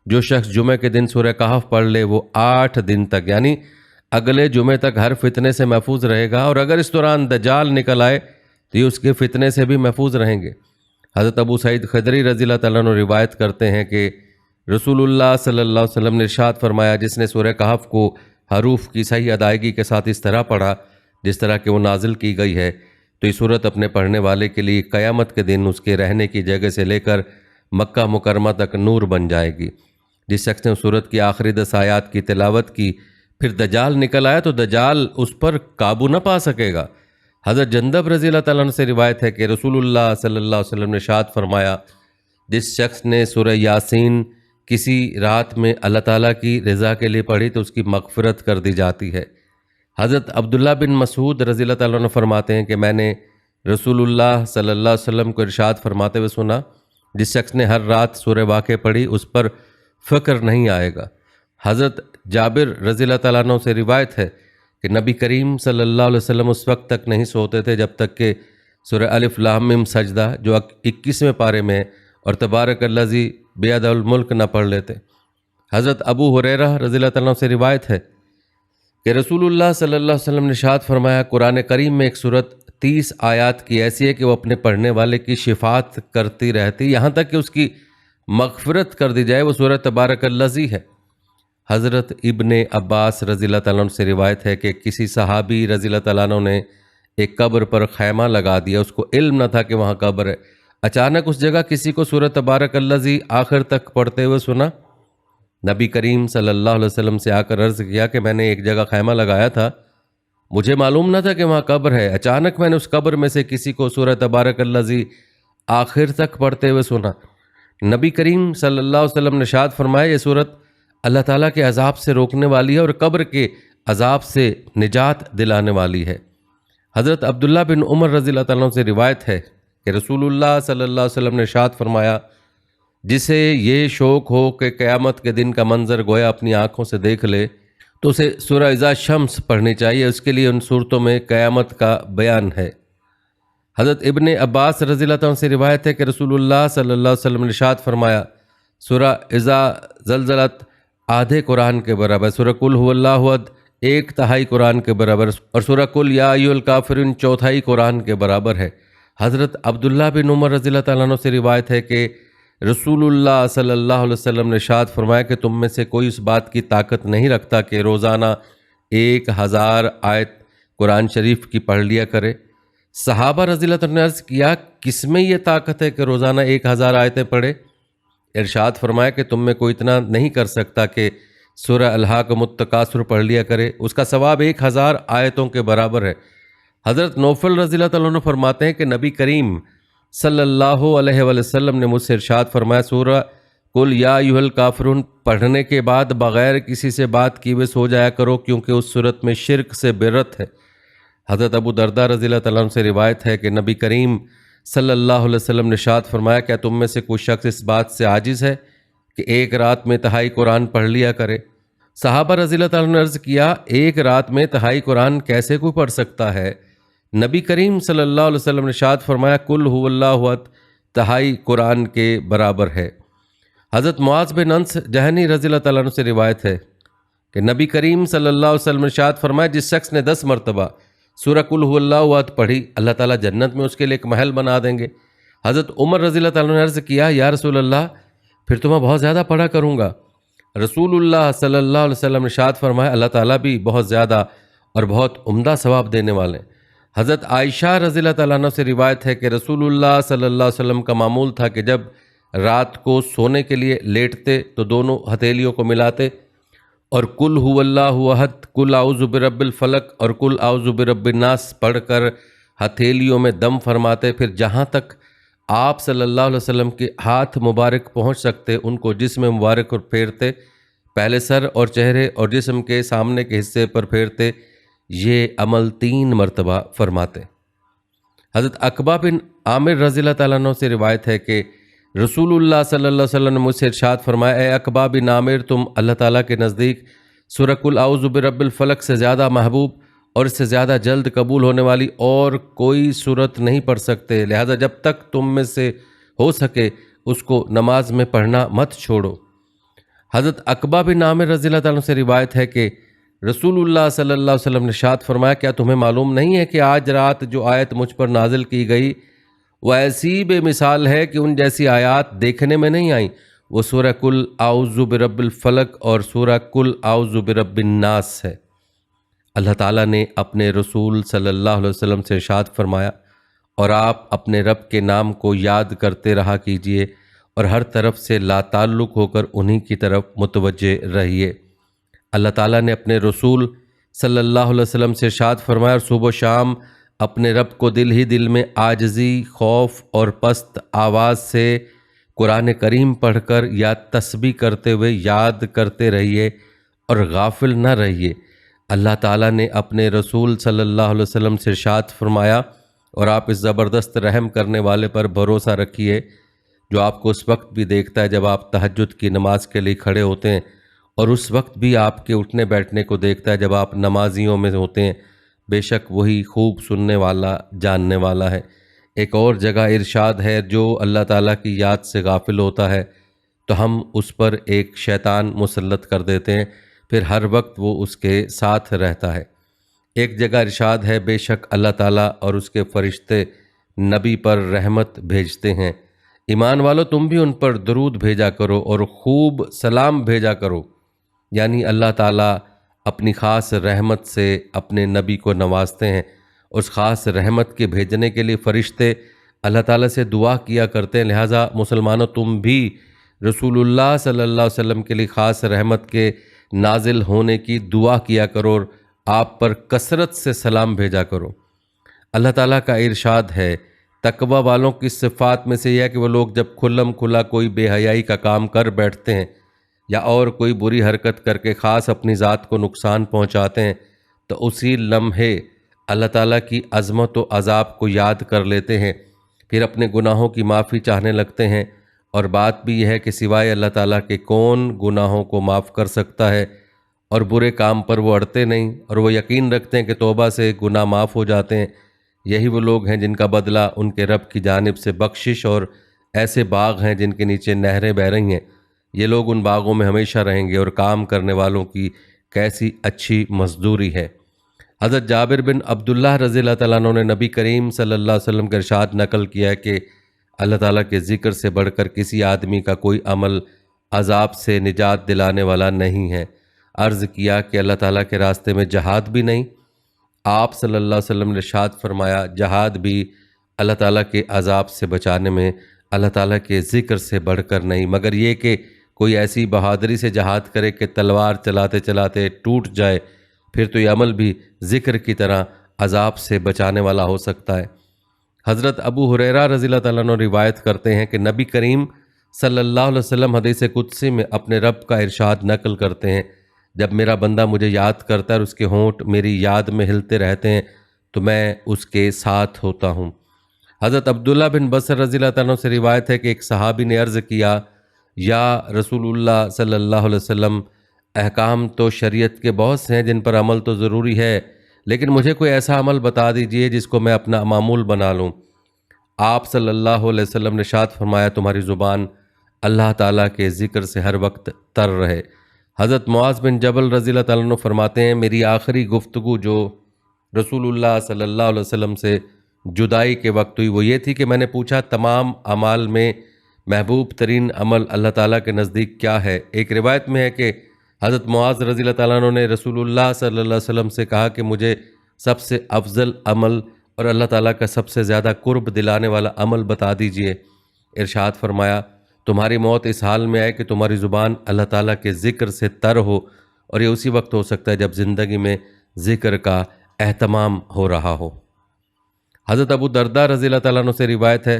جو شخص جمعہ کے دن سورہ کہف پڑھ لے وہ 8 دن تک یعنی اگلے جمعے تک ہر فتنے سے محفوظ رہے گا، اور اگر اس دوران دجال نکل آئے تو یہ اس کے فتنے سے بھی محفوظ رہیں گے۔ حضرت ابو سعید خدری رضی اللہ تعالیٰ عنہ روایت کرتے ہیں کہ رسول اللہ صلی اللہ علیہ وسلم نے ارشاد فرمایا، جس نے سورہ کہف کو حروف کی صحیح ادائیگی کے ساتھ اس طرح پڑھا جس طرح کہ وہ نازل کی گئی ہے تو یہ صورت اپنے پڑھنے والے کے لیے قیامت کے دن اس کے رہنے کی جگہ سے لے کر مکہ مکرمہ تک نور بن جائے گی۔ جس شخص نے اس صورت کی آخری 10 آیات کی تلاوت کی پھر دجال نکل آیا تو دجال اس پر قابو نہ پا سکے گا۔ حضرت جندب رضی اللہ تعالیٰ عنہ سے روایت ہے کہ رسول اللہ صلی اللہ علیہ وسلم نے ارشاد فرمایا، جس شخص نے سورہ یاسین کسی رات میں اللہ تعالیٰ کی رضا کے لیے پڑھی تو اس کی مغفرت کر دی جاتی ہے۔ حضرت عبداللہ بن مسعود رضی اللہ تعالیٰ عنہ فرماتے ہیں کہ میں نے رسول اللہ صلی اللہ علیہ وسلم کو ارشاد فرماتے ہوئے سنا، جس شخص نے ہر رات سورہ واقع پڑھی اس پر فکر نہیں آئے گا۔ حضرت جابر رضی اللہ تعالیٰ عنہ سے روایت ہے کہ نبی کریم صلی اللہ علیہ وسلم اس وقت تک نہیں سوتے تھے جب تک کہ سورہ الف لام میم سجدہ جو 21ویں پارے میں ہے اور تبارک الذی بیدہ الملک نہ پڑھ لیتے۔ حضرت ابو ہریرہ رضی اللہ تعالیٰ عنہ سے روایت ہے کہ رسول اللہ صلی اللہ علیہ وسلم نے ارشاد فرمایا، قرآن کریم میں ایک صورت 30 آیات کی ایسی ہے کہ وہ اپنے پڑھنے والے کی شفاعت کرتی رہتی یہاں تک کہ اس کی مغفرت کر دی جائے، وہ سورہ تبارک الذی ہے۔ حضرت ابن عباس رضی اللہ تعالیٰ عنہ سے روایت ہے کہ کسی صحابی رضی اللہ تعالیٰ عنہ نے ایک قبر پر خیمہ لگا دیا، اس کو علم نہ تھا کہ وہاں قبر ہے۔ اچانک اس جگہ کسی کو سورہ تبارک الذی آخر تک پڑھتے ہوئے سنا۔ نبی کریم صلی اللہ علیہ وسلم سے آ کر عرض کیا کہ میں نے ایک جگہ خیمہ لگایا تھا، مجھے معلوم نہ تھا کہ وہاں قبر ہے، اچانک میں نے اس قبر میں سے کسی کو سورہ تبارک الذی آخر تک پڑھتے ہوئے سنا۔ نبی کریم صلی اللہ علیہ وسلم نے ارشاد فرمایا، یہ صورت اللہ تعالیٰ کے عذاب سے روکنے والی ہے اور قبر کے عذاب سے نجات دلانے والی ہے۔ حضرت عبداللہ بن عمر رضی اللہ تعالیٰ عنہ سے روایت ہے کہ رسول اللہ صلی اللہ علیہ وسلم نے ارشاد فرمایا، جسے یہ شوق ہو کہ قیامت کے دن کا منظر گویا اپنی آنکھوں سے دیکھ لے تو اسے سورہ اذا شمس پڑھنی چاہیے، اس کے لیے ان صورتوں میں قیامت کا بیان ہے۔ حضرت ابن عباس رضی اللہ عنہ سے روایت ہے کہ رسول اللہ صلی اللہ علیہ وسلم نے ارشاد فرمایا، سورہ اذا زلزلت آدھے قرآن کے برابر، سورہ قل هو اللہ احد 1/3 قرآن کے برابر، اور سورہ قل یا ایھا الکافرون 1/4 قرآن کے برابر ہے۔ حضرت عبداللہ بن عمر رضی اللہ تعالیٰ عنہ سے روایت ہے کہ رسول اللہ صلی اللہ علیہ وسلم نے ارشاد فرمایا کہ تم میں سے کوئی اس بات کی طاقت نہیں رکھتا کہ روزانہ 1000 آیت قرآن شریف کی پڑھ لیا کرے۔ صحابہ رضی اللہ عنہ نے عرض کیا، کس میں یہ طاقت ہے کہ روزانہ 1000 آیتیں پڑھے؟ ارشاد فرمایا کہ تم میں کوئی اتنا نہیں کر سکتا کہ سورہ الحاقم التکاثر پڑھ لیا کرے، اس کا ثواب 1000 آیتوں کے برابر ہے۔ حضرت نوفل رضی اللہ تعالیٰ عنہ فرماتے ہیں کہ نبی کریم صلی اللہ علیہ وسلم نے مجھ سے ارشاد فرمایا، سورہ قل یا ایھا الکافرون پڑھنے کے بعد بغیر کسی سے بات کیے ہوئے سو جایا کرو، کیونکہ اس صورت میں شرک سے برت ہے۔ حضرت ابو درداء رضی اللہ تعالیٰ عنہ سے روایت ہے کہ نبی کریم صلی اللہ علیہ وسلم نے ارشاد فرمایا، کیا تم میں سے کوئی شخص اس بات سے عاجز ہے کہ ایک رات میں تہائی قرآن پڑھ لیا کرے؟ صحابہ رضی اللہ تعالیٰ نے عرض کیا، ایک رات میں تہائی قرآن کیسے کوئی پڑھ سکتا ہے؟ نبی کریم صلی اللہ علیہ وسلم نے ارشاد فرمایا، قل هو اللہ احد تہائی قرآن کے برابر ہے۔ حضرت معاذ بن انس جہنی رضی اللہ تعالیٰ عنہ سے روایت ہے کہ نبی کریم صلی اللہ علیہ وسلم نے ارشاد فرمایا، جس شخص نے 10 مرتبہ سورہ قل هو اللہ احد پڑھی، اللہ تعالیٰ جنت میں اس کے لیے ایک محل بنا دیں گے۔ حضرت عمر رضی اللہ تعالیٰ نے عرض کیا، یا رسول اللہ پھر تو میں بہت زیادہ پڑھا کروں گا۔ رسول اللہ صلی اللہ علیہ وسلم نے ارشاد فرمایا، اللہ تعالیٰ بھی بہت زیادہ اور بہت عمدہ ثواب دینے والے ہیں۔ حضرت عائشہ رضی اللہ تعالیٰ عنہ سے روایت ہے کہ رسول اللہ صلی اللہ علیہ وسلم کا معمول تھا کہ جب رات کو سونے کے لیے لیٹتے تو دونوں ہتھیلیوں کو ملاتے اور کل هو اللہ احد، کل اعوذ برب الفلق اور کل اعوذ برب الناس پڑھ کر ہتھیلیوں میں دم فرماتے، پھر جہاں تک آپ صلی اللہ علیہ وسلم کے ہاتھ مبارک پہنچ سکتے ان کو جسم مبارک پر پھیرتے، پہلے سر اور چہرے اور جسم کے سامنے کے حصے پر پھیرتے، یہ عمل 3 مرتبہ فرماتے۔ حضرت عقبہ بن عامر رضی اللہ تعالیٰ عنہ سے روایت ہے کہ رسول اللہ صلی اللہ علیہ وسلم نے مجھ سے ارشاد فرمایا، اے عقبہ بن عامر، تم اللہ تعالیٰ کے نزدیک سورہ قل اعوذ برب الفلق سے زیادہ محبوب اور اس سے زیادہ جلد قبول ہونے والی اور کوئی صورت نہیں پڑھ سکتے، لہذا جب تک تم میں سے ہو سکے اس کو نماز میں پڑھنا مت چھوڑو۔ حضرت عقبہ بن عامر رضی اللہ تعالیٰ عنہ سے روایت ہے کہ رسول اللہ صلی اللہ علیہ وسلم نے ارشاد فرمایا، کیا تمہیں معلوم نہیں ہے کہ آج رات جو آیت مجھ پر نازل کی گئی وہ ایسی بے مثال ہے کہ ان جیسی آیات دیکھنے میں نہیں آئیں؟ وہ سورہ قل اعوذ برب الفلق اور سورہ قل اعوذ برب الناس ہے۔ اللہ تعالیٰ نے اپنے رسول صلی اللہ علیہ وسلم سے ارشاد فرمایا، اور آپ اپنے رب کے نام کو یاد کرتے رہا کیجئے اور ہر طرف سے لا تعلق ہو کر انہی کی طرف متوجہ رہیے۔ اللہ تعالیٰ نے اپنے رسول صلی اللہ علیہ وسلم سے ارشاد فرمایا، اور صبح و شام اپنے رب کو دل ہی دل میں عاجزی، خوف اور پست آواز سے قرآن کریم پڑھ کر یا تسبیح کرتے ہوئے یاد کرتے رہیے اور غافل نہ رہیے۔ اللہ تعالیٰ نے اپنے رسول صلی اللہ علیہ وسلم سے ارشاد فرمایا، اور آپ اس زبردست رحم کرنے والے پر بھروسہ رکھیے جو آپ کو اس وقت بھی دیکھتا ہے جب آپ تہجد کی نماز کے لیے کھڑے ہوتے ہیں، اور اس وقت بھی آپ کے اٹھنے بیٹھنے کو دیکھتا ہے جب آپ نمازیوں میں ہوتے ہیں، بے شک وہی خوب سننے والا، جاننے والا ہے۔ ایک اور جگہ ارشاد ہے، جو اللہ تعالیٰ کی یاد سے غافل ہوتا ہے تو ہم اس پر ایک شیطان مسلط کر دیتے ہیں، پھر ہر وقت وہ اس کے ساتھ رہتا ہے۔ ایک جگہ ارشاد ہے، بے شک اللہ تعالیٰ اور اس کے فرشتے نبی پر رحمت بھیجتے ہیں، ایمان والو تم بھی ان پر درود بھیجا کرو اور خوب سلام بھیجا کرو۔ یعنی اللہ تعالیٰ اپنی خاص رحمت سے اپنے نبی کو نوازتے ہیں، اس خاص رحمت کے بھیجنے کے لیے فرشتے اللہ تعالیٰ سے دعا کیا کرتے ہیں، لہٰذا مسلمانوں تم بھی رسول اللہ صلی اللہ علیہ وسلم کے لیے خاص رحمت کے نازل ہونے کی دعا کیا کرو اور آپ پر کثرت سے سلام بھیجا کرو۔ اللہ تعالیٰ کا ارشاد ہے، تقوی والوں کی صفات میں سے یہ ہے کہ وہ لوگ جب کھلم کھلا کوئی بے حیائی کا کام کر بیٹھتے ہیں یا اور کوئی بری حرکت کر کے خاص اپنی ذات کو نقصان پہنچاتے ہیں تو اسی لمحے اللہ تعالیٰ کی عظمت و عذاب کو یاد کر لیتے ہیں، پھر اپنے گناہوں کی معافی چاہنے لگتے ہیں، اور بات بھی یہ ہے کہ سوائے اللہ تعالیٰ کے کون گناہوں کو معاف کر سکتا ہے، اور برے کام پر وہ اڑتے نہیں، اور وہ یقین رکھتے ہیں کہ توبہ سے گناہ معاف ہو جاتے ہیں۔ یہی وہ لوگ ہیں جن کا بدلہ ان کے رب کی جانب سے بخشش اور ایسے باغ ہیں جن کے نیچے نہریں بہہ رہی ہیں، یہ لوگ ان باغوں میں ہمیشہ رہیں گے، اور کام کرنے والوں کی کیسی اچھی مزدوری ہے۔ حضرت جابر بن عبداللہ رضی اللہ تعالیٰ عنہ نے نبی کریم صلی اللہ علیہ وسلم کا ارشاد نقل کیا ہے کہ اللہ تعالیٰ کے ذکر سے بڑھ کر کسی آدمی کا کوئی عمل عذاب سے نجات دلانے والا نہیں ہے۔ عرض کیا کہ اللہ تعالیٰ کے راستے میں جہاد بھی نہیں؟ آپ صلی اللہ علیہ وسلم نے ارشاد فرمایا، جہاد بھی اللہ تعالیٰ کے عذاب سے بچانے میں اللہ تعالیٰ کے ذکر سے بڑھ کر نہیں، مگر یہ کہ کوئی ایسی بہادری سے جہاد کرے کہ تلوار چلاتے چلاتے ٹوٹ جائے، پھر تو یہ عمل بھی ذکر کی طرح عذاب سے بچانے والا ہو سکتا ہے۔ حضرت ابو ہریرہ رضی اللہ تعالیٰ عنہ روایت کرتے ہیں کہ نبی کریم صلی اللہ علیہ وسلم حدیث قدسی میں اپنے رب کا ارشاد نقل کرتے ہیں، جب میرا بندہ مجھے یاد کرتا ہے اور اس کے ہونٹ میری یاد میں ہلتے رہتے ہیں تو میں اس کے ساتھ ہوتا ہوں۔ حضرت عبداللہ بن بصر رضی اللہ تعالیٰ عنہ سے روایت ہے کہ ایک صحابی نے عرض کیا، یا رسول اللہ صلی اللہ علیہ وسلم، احکام تو شریعت کے بہت سے ہیں جن پر عمل تو ضروری ہے، لیکن مجھے کوئی ایسا عمل بتا دیجئے جس کو میں اپنا معمول بنا لوں۔ آپ صلی اللہ علیہ وسلم نے ارشاد فرمایا، تمہاری زبان اللہ تعالیٰ کے ذکر سے ہر وقت تر رہے۔ حضرت معاذ بن جبل رضی اللہ تعالیٰ عنہ فرماتے ہیں، میری آخری گفتگو جو رسول اللہ صلی اللہ علیہ وسلم سے جدائی کے وقت ہوئی وہ یہ تھی کہ میں نے پوچھا، تمام اعمال میں محبوب ترین عمل اللہ تعالیٰ کے نزدیک کیا ہے؟ ایک روایت میں ہے کہ حضرت معاذ رضی اللہ تعالیٰ عنہ نے رسول اللہ صلی اللہ علیہ وسلم سے کہا کہ مجھے سب سے افضل عمل اور اللہ تعالیٰ کا سب سے زیادہ قرب دلانے والا عمل بتا دیجئے۔ ارشاد فرمایا تمہاری موت اس حال میں آئے کہ تمہاری زبان اللہ تعالیٰ کے ذکر سے تر ہو، اور یہ اسی وقت ہو سکتا ہے جب زندگی میں ذکر کا اہتمام ہو رہا ہو۔ حضرت ابو درداء رضی اللہ تعالیٰ عنہ سے روایت ہے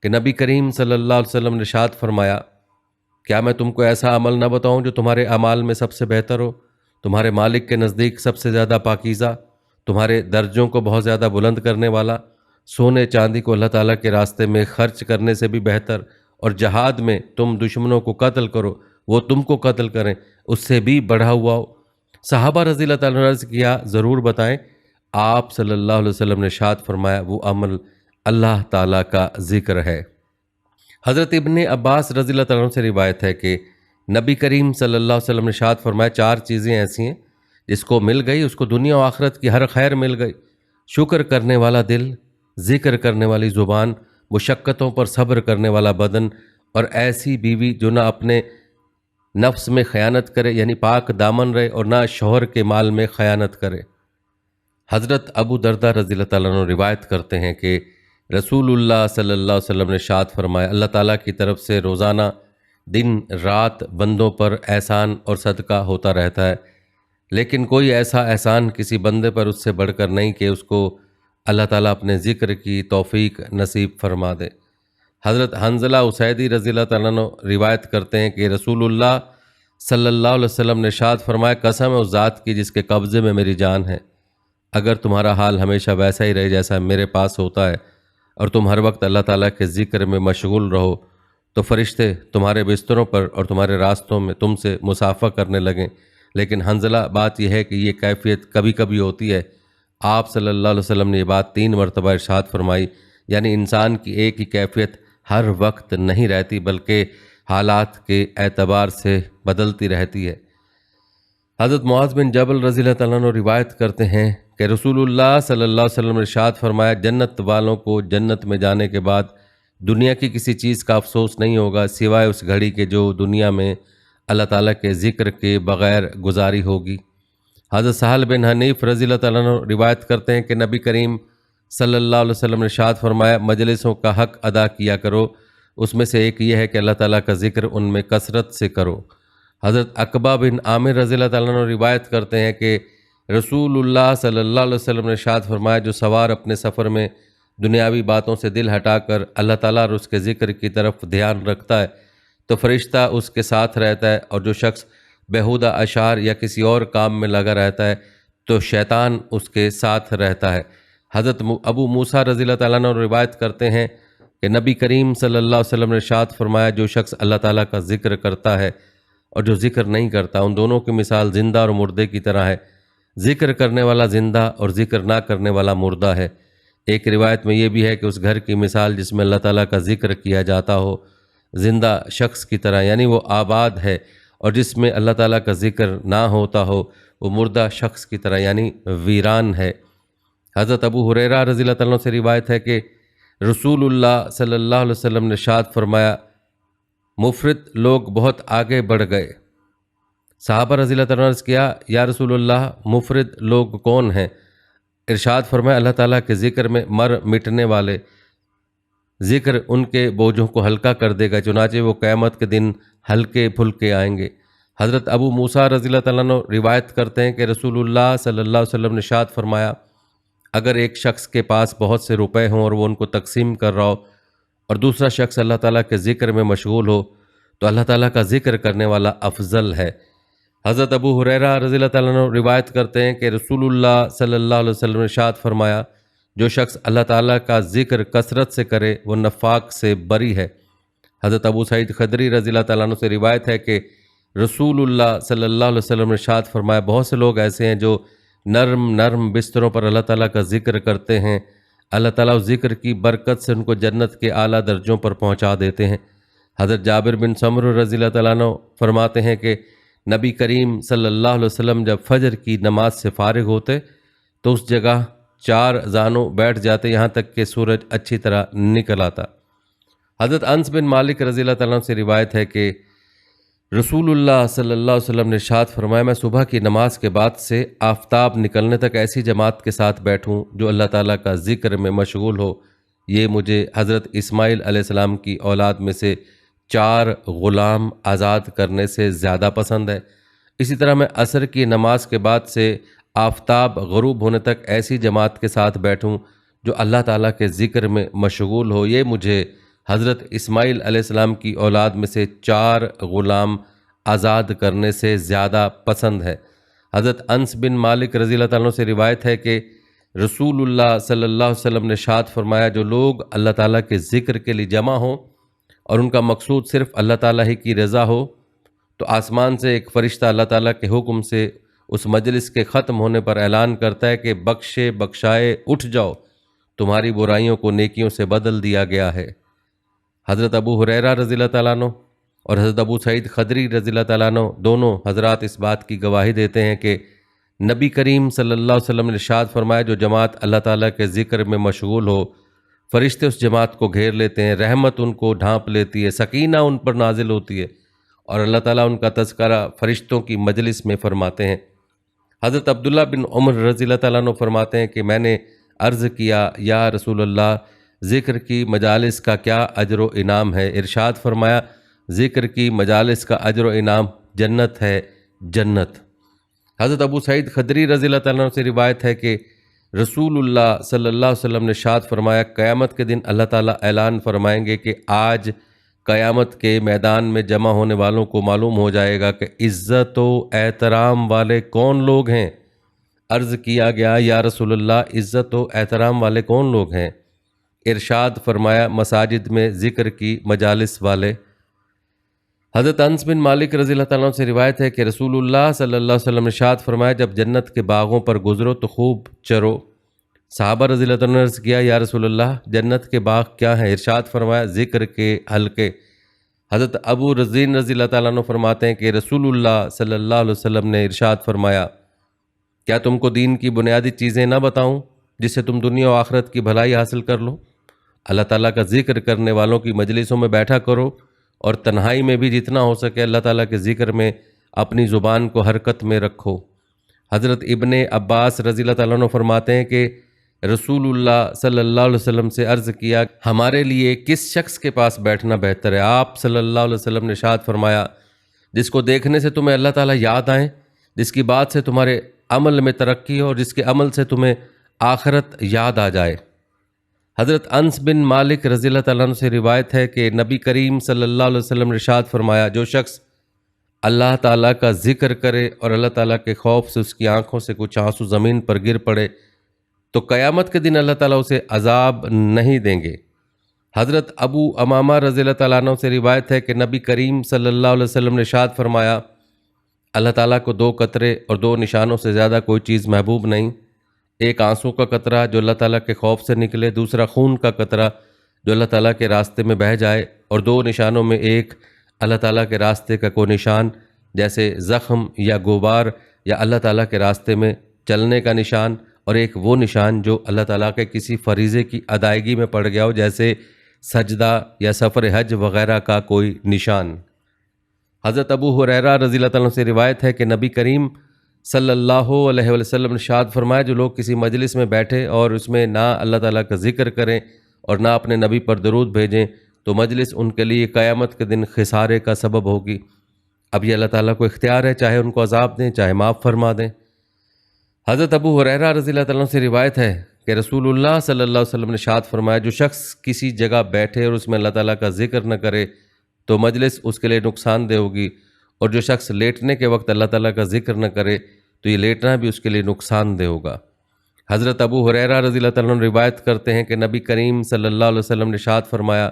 کہ نبی کریم صلی اللہ علیہ وسلم نے ارشاد فرمایا کیا میں تم کو ایسا عمل نہ بتاؤں جو تمہارے اعمال میں سب سے بہتر ہو، تمہارے مالک کے نزدیک سب سے زیادہ پاکیزہ، تمہارے درجوں کو بہت زیادہ بلند کرنے والا، سونے چاندی کو اللہ تعالیٰ کے راستے میں خرچ کرنے سے بھی بہتر، اور جہاد میں تم دشمنوں کو قتل کرو وہ تم کو قتل کریں اس سے بھی بڑھا ہوا ہو۔ صحابہ رضی اللہ تعالیٰ عنہ نے عرض کیا ضرور بتائیں۔ آپ صلی اللہ علیہ وسلم نے ارشاد فرمایا وہ عمل اللہ تعالیٰ کا ذکر ہے۔ حضرت ابن عباس رضی اللہ تعالیٰ عنہ سے روایت ہے کہ نبی کریم صلی اللہ علیہ وسلم نے ارشاد فرمایا 4 چیزیں ایسی ہیں جس کو مل گئی اس کو دنیا و آخرت کی ہر خیر مل گئی: شکر کرنے والا دل، ذکر کرنے والی زبان، مشقتوں پر صبر کرنے والا بدن، اور ایسی بیوی جو نہ اپنے نفس میں خیانت کرے یعنی پاک دامن رہے اور نہ شوہر کے مال میں خیانت کرے۔ حضرت ابو درداء رضی اللہ تعالیٰ عنہ روایت کرتے ہیں کہ رسول اللہ صلی اللہ علیہ وسلم نے ارشاد فرمایا اللہ تعالیٰ کی طرف سے روزانہ دن رات بندوں پر احسان اور صدقہ ہوتا رہتا ہے، لیکن کوئی ایسا احسان کسی بندے پر اس سے بڑھ کر نہیں کہ اس کو اللہ تعالیٰ اپنے ذکر کی توفیق نصیب فرما دے۔ حضرت حنظلہ اسیدی رضی اللہ تعالیٰ عنہ روایت کرتے ہیں کہ رسول اللہ صلی اللہ علیہ وسلم نے ارشاد فرمایا قسم ہے اس ذات کی جس کے قبضے میں میری جان ہے، اگر تمہارا حال ہمیشہ ویسا ہی رہے جیسا میرے پاس ہوتا ہے اور تم ہر وقت اللہ تعالیٰ کے ذکر میں مشغول رہو تو فرشتے تمہارے بستروں پر اور تمہارے راستوں میں تم سے مصافحہ کرنے لگیں۔ لیکن حنظلہ بات یہ ہے کہ یہ کیفیت کبھی کبھی ہوتی ہے۔ آپ صلی اللہ علیہ وسلم نے یہ بات 3 مرتبہ ارشاد فرمائی، یعنی انسان کی ایک ہی کیفیت ہر وقت نہیں رہتی بلکہ حالات کے اعتبار سے بدلتی رہتی ہے۔ حضرت معاذ بن جبل رضی اللہ تعالیٰ عنہ روایت کرتے ہیں کہ رسول اللہ صلی اللہ علیہ وسلم نے ارشاد فرمایا جنت والوں کو جنت میں جانے کے بعد دنیا کی کسی چیز کا افسوس نہیں ہوگا سوائے اس گھڑی کے جو دنیا میں اللہ تعالیٰ کے ذکر کے بغیر گزاری ہوگی۔ حضرت سہل بن حنیف رضی اللہ تعالیٰ عنہ روایت کرتے ہیں کہ نبی کریم صلی اللہ علیہ وسلم نے ارشاد فرمایا مجلسوں کا حق ادا کیا کرو، اس میں سے ایک یہ ہے کہ اللہ تعالیٰ کا ذکر ان میں کثرت سے کرو۔ حضرت عقبہ بن عامر رضی اللہ تعالیٰ عنہ روایت کرتے ہیں کہ رسول اللہ صلی اللہ علیہ وسلم نے ارشاد فرمایا جو سوار اپنے سفر میں دنیاوی باتوں سے دل ہٹا کر اللہ تعالیٰ اور اس کے ذکر کی طرف دھیان رکھتا ہے تو فرشتہ اس کے ساتھ رہتا ہے، اور جو شخص بیہودہ اشعار یا کسی اور کام میں لگا رہتا ہے تو شیطان اس کے ساتھ رہتا ہے۔ حضرت ابو موسیٰ رضی اللہ تعالیٰ عنہ روایت کرتے ہیں کہ نبی کریم صلی اللہ علیہ وسلم نے ارشاد فرمایا جو شخص اللہ تعالیٰ کا ذکر کرتا ہے اور جو ذکر نہیں کرتا ان دونوں کی مثال زندہ اور مردے کی طرح ہے، ذکر کرنے والا زندہ اور ذکر نہ کرنے والا مردہ ہے۔ ایک روایت میں یہ بھی ہے کہ اس گھر کی مثال جس میں اللہ تعالیٰ کا ذکر کیا جاتا ہو زندہ شخص کی طرح، یعنی وہ آباد ہے، اور جس میں اللہ تعالیٰ کا ذکر نہ ہوتا ہو وہ مردہ شخص کی طرح یعنی ویران ہے۔ حضرت ابو ہریرہ رضی اللہ تعالیٰ عنہ سے روایت ہے کہ رسول اللہ صلی اللہ علیہ وسلم نے ارشاد فرمایا مفرد لوگ بہت آگے بڑھ گئے۔ صحابہ رضی اللہ تعالیٰ عنہ نے عرض کیا یا رسول اللہ مفرد لوگ کون ہیں؟ ارشاد فرمایا اللہ تعالیٰ کے ذکر میں مر مٹنے والے، ذکر ان کے بوجھوں کو ہلکا کر دے گا چنانچہ وہ قیامت کے دن ہلکے پھلکے آئیں گے۔ حضرت ابو موسیٰ رضی اللہ تعالیٰ عنہ روایت کرتے ہیں کہ رسول اللہ صلی اللہ علیہ وسلم نے ارشاد فرمایا اگر ایک شخص کے پاس بہت سے روپے ہوں اور وہ ان کو تقسیم کر رہا ہو اور دوسرا شخص اللہ تعالیٰ کے ذکر میں مشغول ہو تو اللہ تعالیٰ کا ذکر کرنے والا افضل ہے۔ حضرت ابو ہریرہ رضی اللہ تعالیٰ عنہ روایت کرتے ہیں کہ رسول اللہ صلی اللہ علیہ وسلم نے ارشاد فرمایا جو شخص اللہ تعالیٰ کا ذکر کثرت سے کرے وہ نفاق سے بری ہے۔ حضرت ابو سعید خدری رضی اللہ تعالیٰ عنہ سے روایت ہے کہ رسول اللہ صلی اللہ علیہ وسلم نے ارشاد فرمایا بہت سے لوگ ایسے ہیں جو نرم نرم بستروں پر اللہ تعالیٰ کا ذکر کرتے ہیں، اللہ تعالیٰ اس ذکر کی برکت سے ان کو جنت کے اعلیٰ درجوں پر پہنچا دیتے ہیں۔ حضرت جابر بن سمر رضی اللہ تعالیٰ عنہ فرماتے ہیں کہ نبی کریم صلی اللہ علیہ وسلم جب فجر کی نماز سے فارغ ہوتے تو اس جگہ 4 زانوں بیٹھ جاتے یہاں تک کہ سورج اچھی طرح نکل آتا۔ حضرت انس بن مالک رضی اللہ تعالیٰ عنہ سے روایت ہے کہ رسول اللہ صلی اللہ علیہ وسلم نے ارشاد فرمایا، میں صبح کی نماز کے بعد سے آفتاب نکلنے تک ایسی جماعت کے ساتھ بیٹھوں جو اللہ تعالیٰ کا ذکر میں مشغول ہو، یہ مجھے حضرت اسماعیل علیہ السلام کی اولاد میں سے 4 غلام آزاد کرنے سے زیادہ پسند ہے۔ اسی طرح میں عصر کی نماز کے بعد سے آفتاب غروب ہونے تک ایسی جماعت کے ساتھ بیٹھوں جو اللہ تعالیٰ کے ذکر میں مشغول ہو، یہ مجھے حضرت اسماعیل علیہ السلام کی اولاد میں سے 4 غلام آزاد کرنے سے زیادہ پسند ہے۔ حضرت انس بن مالک رضی اللہ تعالیٰ عنہ سے روایت ہے کہ رسول اللہ صلی اللہ علیہ وسلم نے ارشاد فرمایا، جو لوگ اللہ تعالیٰ کے ذکر کے لیے جمع ہوں اور ان کا مقصود صرف اللہ تعالیٰ ہی کی رضا ہو، تو آسمان سے ایک فرشتہ اللہ تعالیٰ کے حکم سے اس مجلس کے ختم ہونے پر اعلان کرتا ہے کہ بخشائے اٹھ جاؤ، تمہاری برائیوں کو نیکیوں سے بدل دیا گیا ہے۔ حضرت ابو ہریرہ رضی اللہ تعالیٰ عنہ اور حضرت ابو سعید خدری رضی اللہ تعالیٰ عنہ دونوں حضرات اس بات کی گواہی دیتے ہیں کہ نبی کریم صلی اللہ علیہ وسلم نے ارشاد فرمایا، جو جماعت اللہ تعالیٰ کے ذکر میں مشغول ہو، فرشتے اس جماعت کو گھیر لیتے ہیں، رحمت ان کو ڈھانپ لیتی ہے، سکینہ ان پر نازل ہوتی ہے، اور اللہ تعالیٰ ان کا تذکرہ فرشتوں کی مجلس میں فرماتے ہیں۔ حضرت عبداللہ بن عمر رضی اللہ تعالیٰ عنہ فرماتے ہیں کہ میں نے عرض کیا، یا رسول اللہ، ذکر کی مجالس کا کیا اجر و انعام ہے؟ ارشاد فرمایا، ذکر کی مجالس کا اجر و انعام جنت ہے، جنت۔ حضرت ابو سعید خدری رضی اللہ تعالیٰ عنہ سے روایت ہے کہ رسول اللہ صلی اللہ علیہ وسلم نے ارشاد فرمایا، قیامت کے دن اللہ تعالیٰ اعلان فرمائیں گے کہ آج قیامت کے میدان میں جمع ہونے والوں کو معلوم ہو جائے گا کہ عزت و احترام والے کون لوگ ہیں۔ عرض کیا گیا، یا رسول اللہ، عزت و احترام والے کون لوگ ہیں؟ ارشاد فرمایا، مساجد میں ذکر کی مجالس والے۔ حضرت انس بن مالک رضی اللہ تعالیٰ عنہ سے روایت ہے کہ رسول اللہ صلی اللہ علیہ وسلم نے ارشاد فرمایا، جب جنت کے باغوں پر گزرو تو خوب چرو۔ صحابہ رضی اللہ تعالیٰ عنہ نے عرض کیا، یا رسول اللہ، جنت کے باغ کیا ہیں؟ ارشاد فرمایا، ذکر کے حلقے۔ حضرت ابو رزین رضی اللہ تعالیٰ عنہ فرماتے ہیں کہ رسول اللہ صلی اللہ علیہ وسلم نے ارشاد فرمایا، کیا تم کو دین کی بنیادی چیزیں نہ بتاؤں جس سے تم دنیا و آخرت کی بھلائی حاصل کر لو؟ اللہ تعالیٰ کا ذکر کرنے والوں کی مجلسوں میں بیٹھا کرو، اور تنہائی میں بھی جتنا ہو سکے اللہ تعالیٰ کے ذکر میں اپنی زبان کو حرکت میں رکھو۔ حضرت ابن عباس رضی اللہ تعالیٰ عنہ فرماتے ہیں کہ رسول اللہ صلی اللہ علیہ وسلم سے عرض کیا، ہمارے لیے کس شخص کے پاس بیٹھنا بہتر ہے؟ آپ صلی اللہ علیہ وسلم نے ارشاد فرمایا، جس کو دیکھنے سے تمہیں اللہ تعالیٰ یاد آئیں، جس کی بات سے تمہارے عمل میں ترقی ہو، اور جس کے عمل سے تمہیں آخرت یاد آ جائے۔ حضرت انس بن مالک رضی اللہ تعالیٰ عنہ سے روایت ہے کہ نبی کریم صلی اللہ علیہ وسلم نے ارشاد فرمایا، جو شخص اللہ تعالیٰ کا ذکر کرے اور اللہ تعالیٰ کے خوف سے اس کی آنکھوں سے کچھ آنسو زمین پر گر پڑے تو قیامت کے دن اللہ تعالیٰ اسے عذاب نہیں دیں گے۔ حضرت ابو امامہ رضی اللہ تعالیٰ عنہ سے روایت ہے کہ نبی کریم صلی اللہ علیہ وسلم نے ارشاد فرمایا، اللہ تعالیٰ کو 2 قطرے اور 2 نشانوں سے زیادہ کوئی چیز محبوب نہیں، ایک آنسو کا قطرہ جو اللہ تعالیٰ کے خوف سے نکلے، دوسرا خون کا قطرہ جو اللہ تعالیٰ کے راستے میں بہہ جائے، اور 2 نشانوں میں ایک اللہ تعالیٰ کے راستے کا کوئی نشان جیسے زخم یا غبار یا اللہ تعالیٰ کے راستے میں چلنے کا نشان، اور ایک وہ نشان جو اللہ تعالیٰ کے کسی فریضے کی ادائیگی میں پڑ گیا ہو، جیسے سجدہ یا سفر حج وغیرہ کا کوئی نشان۔ حضرت ابو ہریرہ رضی اللہ تعالیٰ عنہ سے روایت ہے کہ نبی کریم صلی اللہ علیہ وسلم نے ارشاد فرمایا، جو لوگ کسی مجلس میں بیٹھے اور اس میں نہ اللہ تعالیٰ کا ذکر کریں اور نہ اپنے نبی پر درود بھیجیں تو مجلس ان کے لیے قیامت کے دن خسارے کا سبب ہوگی۔ اب یہ اللہ تعالیٰ کو اختیار ہے، چاہے ان کو عذاب دیں، چاہے معاف فرما دیں۔ حضرت ابو ہریرہ رضی اللہ تعالیٰ عنہ سے روایت ہے کہ رسول اللہ صلی اللہ علیہ وسلم نے ارشاد فرمایا، جو شخص کسی جگہ بیٹھے اور اس میں اللہ تعالیٰ کا ذکر نہ کرے تو مجلس اس کے لیے نقصان دہ ہوگی، اور جو شخص لیٹنے کے وقت اللہ تعالیٰ کا ذکر نہ کرے تو یہ لیٹنا بھی اس کے لیے نقصان دہ ہوگا۔ حضرت ابو ہریرہ رضی اللہ تعالیٰ عنہ روایت کرتے ہیں کہ نبی کریم صلی اللہ علیہ وسلم نے ارشاد فرمایا،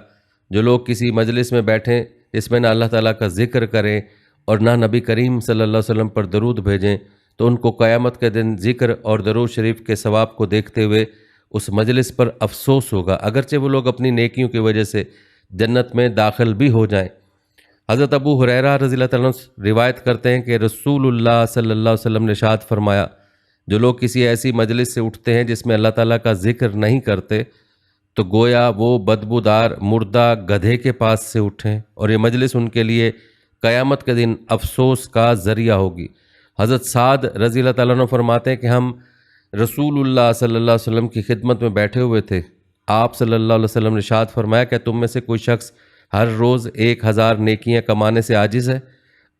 جو لوگ کسی مجلس میں بیٹھیں جس میں نہ اللہ تعالیٰ کا ذکر کریں اور نہ نبی کریم صلی اللہ علیہ وسلم پر درود بھیجیں تو ان کو قیامت کے دن ذکر اور درود شریف کے ثواب کو دیکھتے ہوئے اس مجلس پر افسوس ہوگا، اگرچہ وہ لوگ اپنی نیکیوں کی وجہ سے جنت میں داخل بھی ہو جائیں۔ حضرت ابو ہریرہ رضی اللہ تعالیٰ عنہ روایت کرتے ہیں کہ رسول اللہ صلی اللہ علیہ وسلم نے ارشاد فرمایا، جو لوگ کسی ایسی مجلس سے اٹھتے ہیں جس میں اللہ تعالیٰ کا ذکر نہیں کرتے تو گویا وہ بدبودار مردہ گدھے کے پاس سے اٹھیں، اور یہ مجلس ان کے لیے قیامت کے دن افسوس کا ذریعہ ہوگی۔ حضرت سعد رضی اللہ تعالیٰ عنہ فرماتے ہیں کہ ہم رسول اللہ صلی اللہ علیہ وسلم کی خدمت میں بیٹھے ہوئے تھے۔ آپ صلی اللہ علیہ وسلم نے ارشاد فرمایا کہ تم میں سے کوئی شخص ہر روز 1000 نیکیاں کمانے سے عاجز ہے؟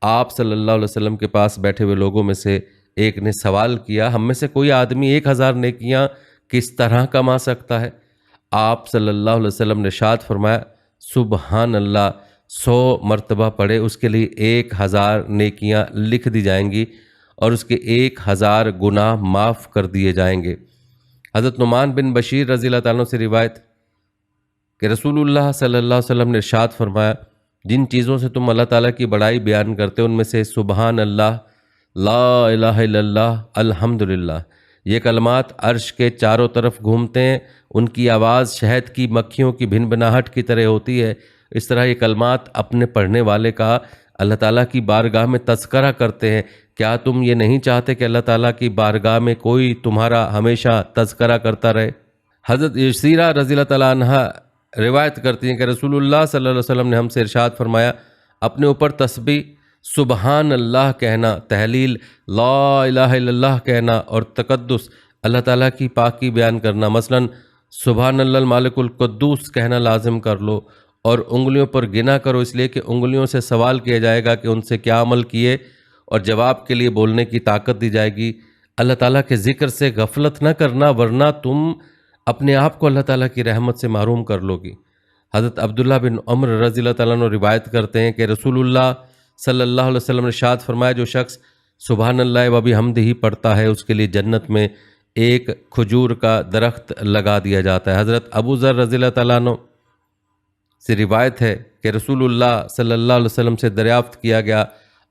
آپ صلی اللہ علیہ وسلم کے پاس بیٹھے ہوئے لوگوں میں سے ایک نے سوال کیا، ہم میں سے کوئی آدمی 1000 نیکیاں کس طرح کما سکتا ہے؟ آپ صلی اللہ علیہ وسلم نے ارشاد فرمایا، سبحان اللہ 100 مرتبہ پڑھے اس کے لیے 1000 نیکیاں لکھ دی جائیں گی اور اس کے 1000 گناہ معاف کر دیے جائیں گے۔ حضرت نعمان بن بشیر رضی اللہ تعالیٰ عنہ سے روایت کہ رسول اللہ صلی اللہ علیہ وسلم نے ارشاد فرمایا، جن چیزوں سے تم اللہ تعالیٰ کی بڑائی بیان کرتے ان میں سے سبحان اللہ، لا الہ الا اللہ، الحمدللہ، یہ کلمات عرش کے چاروں طرف گھومتے ہیں، ان کی آواز شہد کی مکھیوں کی بھنبھناہٹ کی طرح ہوتی ہے۔ اس طرح یہ کلمات اپنے پڑھنے والے کا اللہ تعالیٰ کی بارگاہ میں تذکرہ کرتے ہیں۔ کیا تم یہ نہیں چاہتے کہ اللہ تعالیٰ کی بارگاہ میں کوئی تمہارا ہمیشہ تذکرہ کرتا رہے؟ حضرت یسیرہ رضی اللہ تعالیٰ عنہ روایت کرتی ہیں کہ رسول اللہ صلی اللہ علیہ وسلم نے ہم سے ارشاد فرمایا، اپنے اوپر تسبیح سبحان اللہ کہنا، تحلیل لا الہ الا اللہ کہنا اور تقدس اللہ تعالیٰ کی پاکی بیان کرنا، مثلا سبحان اللہ المالک القدوس کہنا لازم کر لو اور انگلیوں پر گنا کرو، اس لیے کہ انگلیوں سے سوال کیا جائے گا کہ ان سے کیا عمل کیے، اور جواب کے لیے بولنے کی طاقت دی جائے گی۔ اللہ تعالیٰ کے ذکر سے غفلت نہ کرنا ورنہ تم اپنے آپ کو اللہ تعالیٰ کی رحمت سے محروم کر لو گی۔ حضرت عبداللہ بن عمر رضی اللہ تعالیٰ عنہ روایت کرتے ہیں کہ رسول اللہ صلی اللہ علیہ وسلم نے ارشاد فرمایا، جو شخص سبحان اللہ و بحمدہ پڑھتا ہے اس کے لیے جنت میں ایک کھجور کا درخت لگا دیا جاتا ہے۔ حضرت ابو ذر رضی اللہ تعالیٰ عنہ سے روایت ہے کہ رسول اللہ صلی اللہ علیہ وسلم سے دریافت کیا گیا،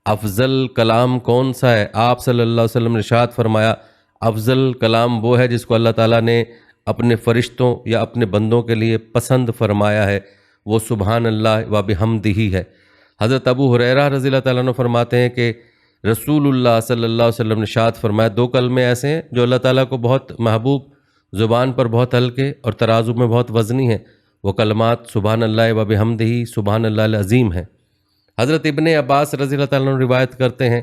افضل کلام کون سا ہے؟ آپ صلی اللہ علیہ وسلم نے ارشاد فرمایا، افضل کلام وہ ہے جس کو اللہ تعالیٰ نے اپنے فرشتوں یا اپنے بندوں کے لیے پسند فرمایا ہے، وہ سبحان اللہ و بحمدہ ہے۔ حضرت ابو ہریرہ رضی اللہ تعالیٰ عنہ فرماتے ہیں کہ رسول اللہ صلی اللہ علیہ وسلم نے ارشاد فرمایا، 2 کلمے ایسے ہیں جو اللہ تعالیٰ کو بہت محبوب، زبان پر بہت ہلکے اور ترازو میں بہت وزنی ہیں، وہ کلمات سبحان اللہ و بحمدہ سبحان اللہ العظیم ہیں۔ حضرت ابن عباس رضی اللہ تعالیٰ عنہ روایت کرتے ہیں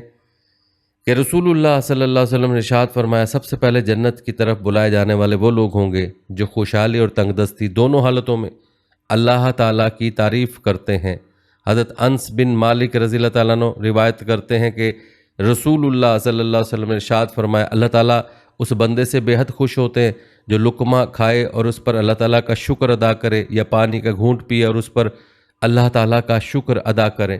کہ رسول اللہ صلی اللہ علیہ وسلم نے ارشاد فرمایا، سب سے پہلے جنت کی طرف بلائے جانے والے وہ لوگ ہوں گے جو خوشحالی اور تنگ دستی دونوں حالتوں میں اللہ تعالیٰ کی تعریف کرتے ہیں۔ حضرت انس بن مالک رضی اللہ تعالیٰ عنہ روایت کرتے ہیں کہ رسول اللہ صلی اللہ علیہ وسلم نے ارشاد فرمایا، اللہ تعالیٰ اس بندے سے بے حد خوش ہوتے ہیں جو لقمہ کھائے اور اس پر اللہ تعالیٰ کا شکر ادا کرے، یا پانی کا گھونٹ پیے اور اس پر اللہ تعالیٰ کا شکر ادا کرے۔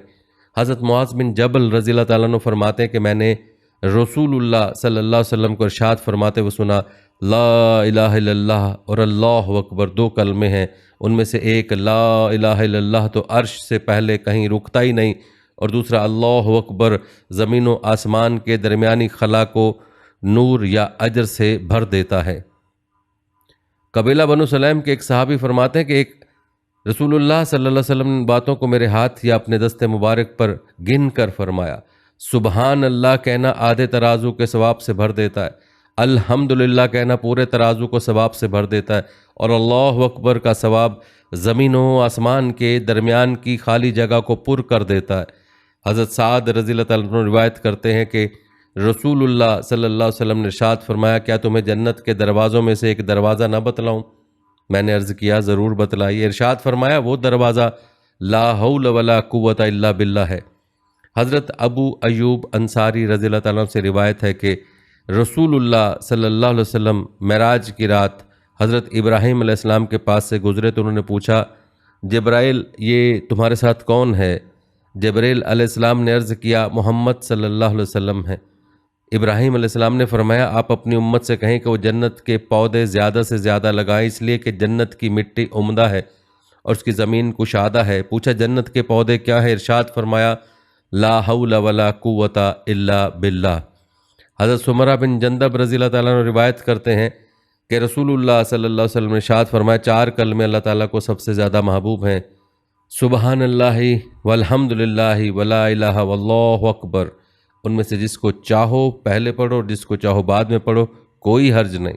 حضرت معاذ بن جبل رضی اللہ تعالیٰ عنہ فرماتے ہیں کہ میں نے رسول اللہ صلی اللہ علیہ وسلم کو ارشاد فرماتے ہوئے سنا، لا الہ الا اللہ اور اللہ اکبر 2 کلمے ہیں، ان میں سے ایک لا الہ الا اللہ تو عرش سے پہلے کہیں رکتا ہی نہیں، اور دوسرا اللہ اکبر زمین و آسمان کے درمیانی خلا کو نور یا اجر سے بھر دیتا ہے۔ قبیلہ بنو سلیم کے ایک صحابی فرماتے ہیں کہ ایک رسول اللہ صلی اللہ علیہ وسلم نے باتوں کو میرے ہاتھ یا اپنے دست مبارک پر گن کر فرمایا، سبحان اللہ کہنا آدھے ترازو کے ثواب سے بھر دیتا ہے، الحمدللہ کہنا پورے ترازو کو ثواب سے بھر دیتا ہے، اور اللہ اکبر کا ثواب زمین و آسمان کے درمیان کی خالی جگہ کو پر کر دیتا ہے۔ حضرت سعد رضی اللہ تعالیٰ عنہ روایت کرتے ہیں کہ رسول اللہ صلی اللہ علیہ وسلم نے ارشاد فرمایا، کیا تمہیں جنت کے دروازوں میں سے ایک دروازہ نہ بتلاؤں؟ میں نے عرض کیا ضرور بتلائیے۔ ارشاد فرمایا، وہ دروازہ لا حول ولا قوت الا باللہ ہے۔ حضرت ابو ایوب انصاری رضی اللہ تعالیٰ عنہ سے روایت ہے کہ رسول اللہ صلی اللہ علیہ وسلم معراج کی رات حضرت ابراہیم علیہ السلام کے پاس سے گزرے تو انہوں نے پوچھا، جبرائیل یہ تمہارے ساتھ کون ہے؟ جبرائیل علیہ السلام نے عرض کیا، محمد صلی اللہ علیہ وسلم ہے۔ ابراہیم علیہ السلام نے فرمایا، آپ اپنی امت سے کہیں کہ وہ جنت کے پودے زیادہ سے زیادہ لگائیں، اس لیے کہ جنت کی مٹی عمدہ ہے اور اس کی زمین کشادہ ہے۔ پوچھا جنت کے پودے کیا ہے؟ ارشاد فرمایا، لا حول ولا قوت الا باللہ۔ حضرت سمرہ بن جندب رضی اللہ تعالیٰ عنہ روایت کرتے ہیں کہ رسول اللہ صلی اللہ علیہ وسلم نے ارشاد فرمایا، 4 کلمے اللہ تعالیٰ کو سب سے زیادہ محبوب ہیں، سبحان اللہ والحمد للہ ولا الہ واللہ اکبر۔ ان میں سے جس کو چاہو پہلے پڑھو اور جس کو چاہو بعد میں پڑھو، کوئی حرج نہیں۔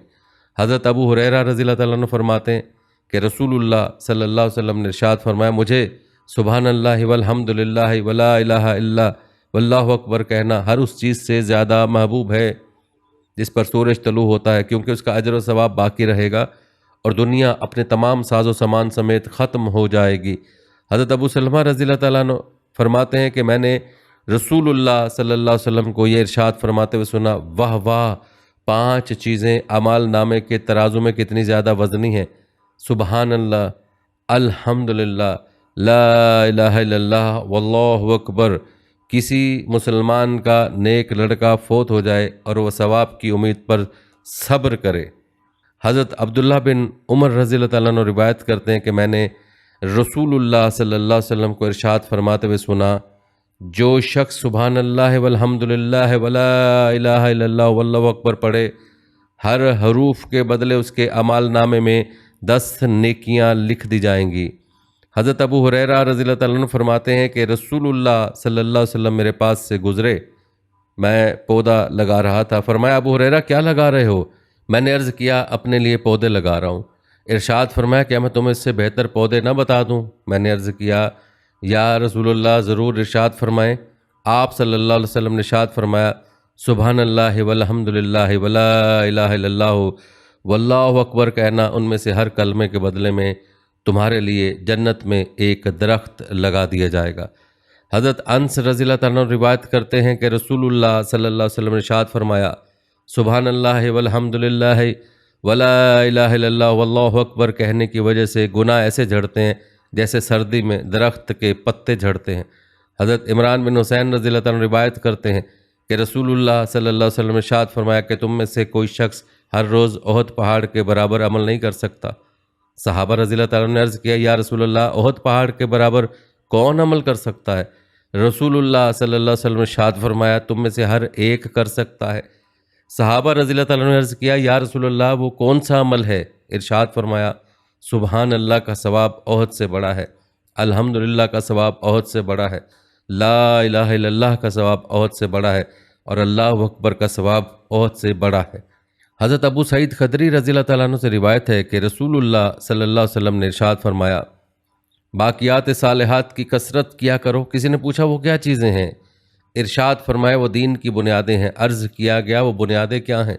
حضرت ابو ہریرہ رضی اللہ تعالیٰ عنہ فرماتے ہیں کہ رسول اللہ صلی اللہ علیہ وسلم نے ارشاد فرمایا، مجھے سبحان اللہ والحمدللہ ولا الہ الا واللہ اکبر کہنا ہر اس چیز سے زیادہ محبوب ہے جس پر سورج طلوع ہوتا ہے، کیونکہ اس کا اجر و ثواب باقی رہے گا اور دنیا اپنے تمام ساز و سامان سمیت ختم ہو جائے گی۔ حضرت ابو سلمہ رضی اللہ تعالیٰ عنہ فرماتے ہیں کہ میں نے رسول اللہ صلی اللہ علیہ وسلم کو یہ ارشاد فرماتے ہوئے سنا، واہ واہ، 5 چیزیں اعمال نامے کے ترازو میں کتنی زیادہ وزنی ہیں، سبحان اللہ، الحمدللہ، لا الہ الا اللہ، واللہ اکبر۔ کسی مسلمان کا نیک لڑکا فوت ہو جائے اور وہ ثواب کی امید پر صبر کرے۔ حضرت عبداللہ بن عمر رضی اللہ تعالیٰ عنہ روایت کرتے ہیں کہ میں نے رسول اللہ صلی اللہ علیہ وسلم کو ارشاد فرماتے ہوئے سنا، جو شخص سبحان اللہ والحمدللہ ولا الہ الا اللہ واللہ اکبر پڑھے، ہر حروف کے بدلے اس کے اعمال نامے میں 10 نیکیاں لکھ دی جائیں گی۔ حضرت ابو ہریرہ رضی اللہ تعالیٰ عنہ فرماتے ہیں کہ رسول اللہ صلی اللہ علیہ وسلم میرے پاس سے گزرے، میں پودا لگا رہا تھا۔ فرمایا، ابو ہریرہ کیا لگا رہے ہو؟ میں نے عرض کیا، اپنے لیے پودے لگا رہا ہوں۔ ارشاد فرمایا، کیا میں تمہیں اس سے بہتر پودے نہ بتا دوں؟ میں نے عرض کیا، یا رسول اللہ ضرور، ارشاد فرمائیں۔ آپ صلی اللہ علیہ وسلم نے ارشاد فرمایا، سبحان اللہ والحمدللہ ولا الہ الا اللہ واللہ اکبر کہنا ان میں سے ہر کلمے کے بدلے میں تمہارے لیے جنت میں ایک درخت لگا دیا جائے گا۔ حضرت انس رضی اللہ تعالیٰ عنہ روایت کرتے ہیں کہ رسول اللہ صلی اللہ علیہ وسلم نے ارشاد فرمایا، سبحان اللہ والحمدللہ ولا الہ الا اللہ واللہ اکبر کہنے کی وجہ سے گناہ ایسے جھڑتے ہیں جیسے سردی میں درخت کے پتے جھڑتے ہیں۔ حضرت عمران بن حسین رضی اللہ تعالیٰ عنہ روایت کرتے ہیں کہ رسول اللہ صلی اللہ علیہ وسلم نے ارشاد فرمایا کہ تم میں سے کوئی شخص ہر روز احد پہاڑ کے برابر عمل نہیں کر سکتا۔ صحابہ رضی اللہ تعالیٰ عنہ نے عرض کیا، یا رسول اللہ، احد پہاڑ کے برابر کون عمل کر سکتا ہے؟ رسول اللہ صلی اللہ علیہ وسلم نے ارشاد فرمایا، تم میں سے ہر ایک کر سکتا ہے۔ صحابہ رضی اللہ تعالیٰ عنہ نے عرض کیا، یا رسول اللہ، وہ کون سا عمل ہے؟ ارشاد فرمایا، سبحان اللہ کا ثواب احد سے بڑا ہے، الحمدللہ کا ثواب احد سے بڑا ہے، لا الہ الا اللہ کا ثواب احد سے بڑا ہے، اور اللہ اکبر کا ثواب احد سے بڑا ہے۔ حضرت ابو سعید خدری رضی اللہ تعالیٰ عنہ سے روایت ہے کہ رسول اللہ صلی اللہ علیہ وسلم نے ارشاد فرمایا، باقیات صالحات کی کثرت کیا کرو۔ کسی نے پوچھا، وہ کیا چیزیں ہیں؟ ارشاد فرمایا، وہ دین کی بنیادیں ہیں۔ عرض کیا گیا، وہ بنیادیں کیا ہیں؟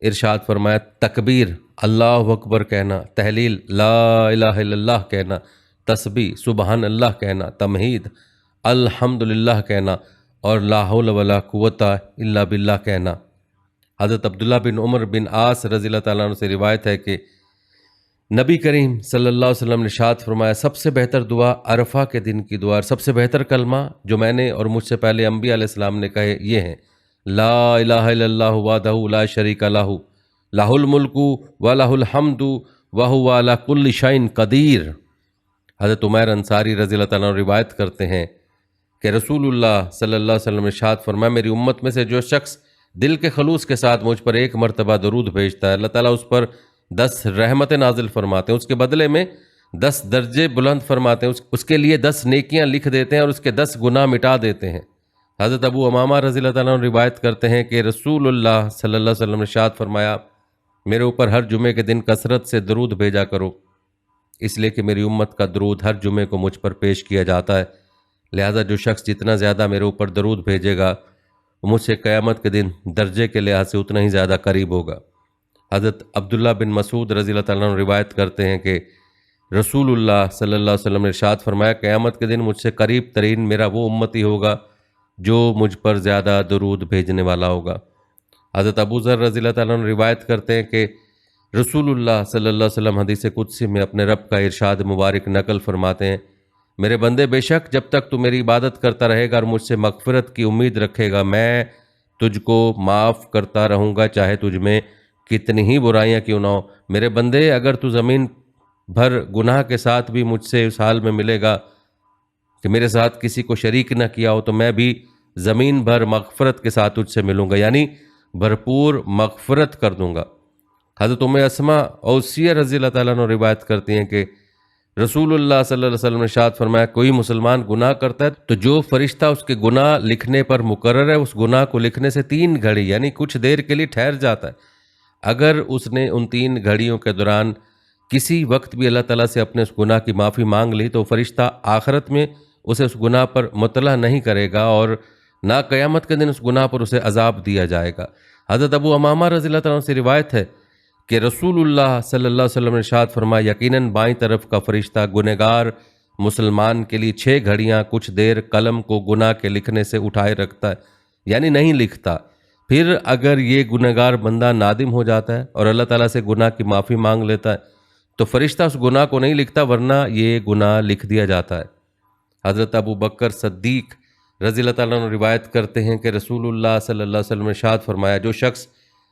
ارشاد فرمایا، تکبیر، اللہ اکبر کہنا، تحلیل، لا الہ الا اللہ کہنا، تسبیح، سبحان اللہ کہنا، تمہید، الحمدللہ کہنا، اور لا حول ولا قوت الا باللہ کہنا۔ حضرت عبداللہ بن عمر بن عاص رضی اللہ تعالیٰ عنہ سے روایت ہے کہ نبی کریم صلی اللہ علیہ وسلم نے ارشاد فرمایا، سب سے بہتر دعا عرفہ کے دن کی دعا، سب سے بہتر کلمہ جو میں نے اور مجھ سے پہلے انبیاء علیہ السلام نے کہے یہ ہیں، لا الہ الا اللہ وحدہ لا شریک لہ، لہ الملک ولہ الحمد وہو علی کل شیء قدیر۔ حضرت عمیر انصاری رضی اللہ تعالیٰ عنہ روایت کرتے ہیں کہ رسول اللہ صلی اللہ علیہ وسلم نے ارشاد فرمایا، میری امت میں سے جو شخص دل کے خلوص کے ساتھ مجھ پر ایک مرتبہ درود بھیجتا ہے، اللہ تعالیٰ اس پر 10 رحمتیں نازل فرماتے ہیں، اس کے بدلے میں 10 درجے بلند فرماتے ہیں، اس کے لیے 10 نیکیاں لکھ دیتے ہیں اور اس کے 10 گناہ مٹا دیتے ہیں۔ حضرت ابو امامہ رضی اللہ تعالیٰ عنہ روایت کرتے ہیں کہ رسول اللہ صلی اللہ علیہ وسلم نے ارشاد فرمایا، میرے اوپر ہر جمعے کے دن کثرت سے درود بھیجا کرو، اس لیے کہ میری امت کا درود ہر جمعے کو مجھ پر پیش کیا جاتا ہے، لہذا جو شخص جتنا زیادہ میرے اوپر درود بھیجے گا وہ مجھ سے قیامت کے دن درجے کے لحاظ سے اتنا ہی زیادہ قریب ہوگا۔ حضرت عبداللہ بن مسعود رضی اللہ تعالیٰ عنہ روایت کرتے ہیں کہ رسول اللہ صلی اللہ علیہ وسلم نے ارشاد فرمایا، قیامت کے دن مجھ سے قریب ترین میرا وہ امتی ہوگا جو مجھ پر زیادہ درود بھیجنے والا ہوگا۔ حضرت ابو ذر رضی اللہ تعالیٰ عنہ روایت کرتے ہیں کہ رسول اللہ صلی اللہ علیہ وسلم حدیث قدسی میں اپنے رب کا ارشاد مبارک نقل فرماتے ہیں، میرے بندے، بے شک جب تک تو میری عبادت کرتا رہے گا اور مجھ سے مغفرت کی امید رکھے گا، میں تجھ کو معاف کرتا رہوں گا، چاہے تجھ میں کتنی ہی برائیاں کیوں نہ ہو۔ میرے بندے، اگر تو زمین بھر گناہ کے ساتھ بھی مجھ سے اس حال میں ملے گا کہ میرے ساتھ کسی کو شریک نہ کیا ہو، تو میں بھی زمین بھر مغفرت کے ساتھ تجھ سے ملوں گا، یعنی بھرپور مغفرت کر دوں گا۔ حضرت ام اسماء اوسیہ رضی اللہ تعالیٰ عنہ روایت کرتی ہیں کہ رسول اللہ صلی اللہ علیہ وسلم نے ارشاد فرمایا، کوئی مسلمان گناہ کرتا ہے تو جو فرشتہ اس کے گناہ لکھنے پر مقرر ہے اس گناہ کو لکھنے سے 3 گھڑی یعنی کچھ دیر کے لیے ٹھہر جاتا ہے۔ اگر اس نے ان 3 گھڑیوں کے دوران کسی وقت بھی اللہ تعالیٰ سے اپنے اس گناہ کی معافی مانگ لی تو فرشتہ آخرت میں اسے اس گناہ پر مطلع نہیں کرے گا اور نہ قیامت کے دن اس گناہ پر اسے عذاب دیا جائے گا۔ حضرت ابو امامہ رضی اللہ تعالیٰ عنہ سے روایت ہے کہ رسول اللہ صلی اللہ علیہ وسلم نے ارشاد فرمایا، یقیناً بائیں طرف کا فرشتہ گنہگار مسلمان کے لیے 6 گھڑیاں کچھ دیر قلم کو گناہ کے لکھنے سے اٹھائے رکھتا ہے، یعنی نہیں لکھتا۔ پھر اگر یہ گنہگار بندہ نادم ہو جاتا ہے اور اللہ تعالیٰ سے گناہ کی معافی مانگ لیتا ہے تو فرشتہ اس گناہ کو نہیں لکھتا، ورنہ یہ گناہ لکھ دیا جاتا ہے۔ حضرت ابو بکر صدیق رضی اللہ تعالیٰ عنہ روایت کرتے ہیں کہ رسول اللہ صلی اللہ علیہ وسلم نے ارشاد فرمایا، جو شخص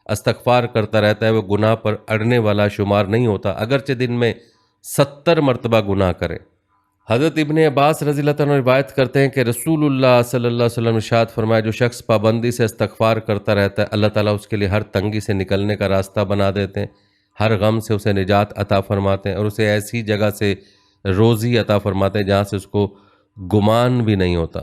استغفار کرتا رہتا ہے وہ گناہ پر اڑنے والا شمار نہیں ہوتا، اگرچہ دن میں 70 مرتبہ گناہ کرے۔ حضرت ابن عباس رضی اللہ تعالیٰ عنہ روایت کرتے ہیں کہ رسول اللہ صلی اللہ علیہ وسلم نے ارشاد فرمایا، جو شخص پابندی سے استغفار کرتا رہتا ہے اللہ تعالیٰ اس کے لیے ہر تنگی سے نکلنے کا راستہ بنا دیتے ہیں، ہر غم سے اسے نجات عطا فرماتے ہیں اور اسے ایسی جگہ سے روزی عطا فرماتے ہیں جہاں سے اس کو گمان بھی نہیں ہوتا۔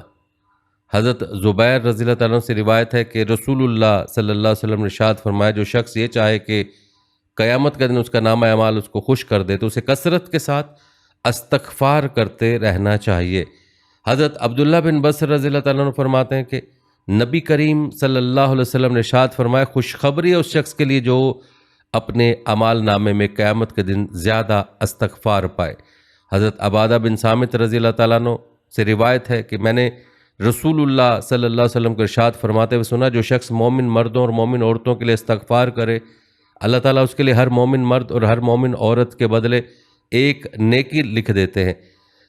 حضرت زبیر رضی اللہ تعالیٰ عنہ سے روایت ہے کہ رسول اللہ صلی اللہ علیہ وسلم نے ارشاد فرمایا، جو شخص یہ چاہے کہ قیامت کا دن اس کا نامہ اعمال اس کو خوش کر دے تو اسے کثرت کے ساتھ استغفار کرتے رہنا چاہیے۔ حضرت عبداللہ بن بصر رضی اللہ تعالیٰ عنہ فرماتے ہیں کہ نبی کریم صلی اللہ علیہ وسلم نے ارشاد فرمایا، خوشخبری ہے اس شخص کے لیے جو اپنے اعمال نامے میں قیامت کے دن زیادہ استغفار پائے۔ حضرت عبادہ بن صامت رضی اللہ تعالیٰ عنہ سے روایت ہے کہ میں نے رسول اللہ صلی اللہ علیہ وسلم کو ارشاد فرماتے ہوئے سنا، جو شخص مومن مردوں اور مومن عورتوں کے لیے استغفار کرے اللہ تعالیٰ اس کے لیے ہر مومن مرد اور ہر مومن عورت کے بدلے ایک نیکی لکھ دیتے ہیں۔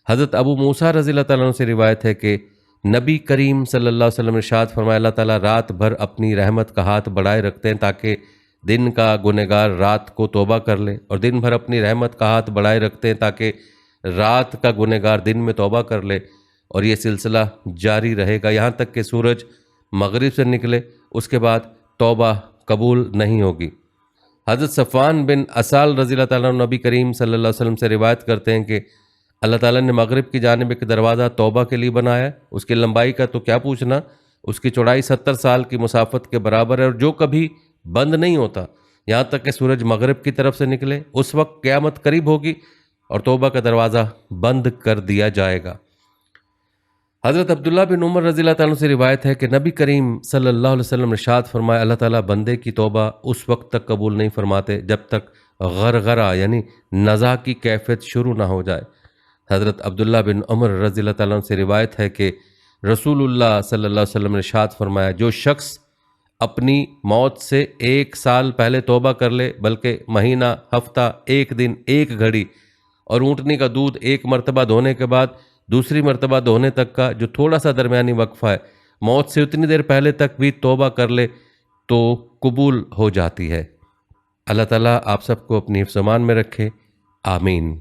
حضرت ابو موسیٰ رضی اللہ تعالیٰ عنہ سے روایت ہے کہ نبی کریم صلی اللہ علیہ وسلم نے ارشاد فرمایا، اللہ تعالیٰ رات بھر اپنی رحمت کا ہاتھ بڑھائے رکھتے ہیں تاکہ دن کا گنہگار رات کو توبہ کر لے، اور دن بھر اپنی رحمت کا ہاتھ بڑھائے رکھتے ہیں تاکہ رات کا گنہگار دن میں توبہ کر لے، اور یہ سلسلہ جاری رہے گا یہاں تک کہ سورج مغرب سے نکلے، اس کے بعد توبہ قبول نہیں ہوگی۔ حضرت صفوان بن اسال رضی اللہ تعالیٰ عنہ نبی کریم صلی اللہ علیہ وسلم سے روایت کرتے ہیں کہ اللہ تعالیٰ نے مغرب کی جانب ایک دروازہ توبہ کے لیے بنایا ہے، اس کی لمبائی کا تو کیا پوچھنا، اس کی چوڑائی 70 سال کی مسافت کے برابر ہے، اور جو کبھی بند نہیں ہوتا یہاں تک کہ سورج مغرب کی طرف سے نکلے۔ اس وقت قیامت قریب ہوگی اور توبہ کا دروازہ بند کر دیا جائے گا۔ حضرت عبداللہ بن عمر رضی اللہ تعالیٰ عنہ سے روایت ہے کہ نبی کریم صلی اللہ علیہ وسلم نے ارشاد فرمایا، اللہ تعالیٰ بندے کی توبہ اس وقت تک قبول نہیں فرماتے جب تک غرغرہ یعنی نزا کی کیفیت شروع نہ ہو جائے۔ حضرت عبداللہ بن عمر رضی اللہ تعالیٰ عنہ سے روایت ہے کہ رسول اللہ صلی اللہ علیہ وسلم نے ارشاد فرمایا، جو شخص اپنی موت سے 1 سال پہلے توبہ کر لے، بلکہ مہینہ، ہفتہ، 1 دن، 1 گھڑی اور اونٹنی کا دودھ 1 مرتبہ دھونے کے بعد دوسری مرتبہ دھونے تک کا جو تھوڑا سا درمیانی وقفہ ہے، موت سے اتنی دیر پہلے تک بھی توبہ کر لے تو قبول ہو جاتی ہے۔ اللہ تعالیٰ آپ سب کو اپنی حفظ و امان میں رکھے، آمین۔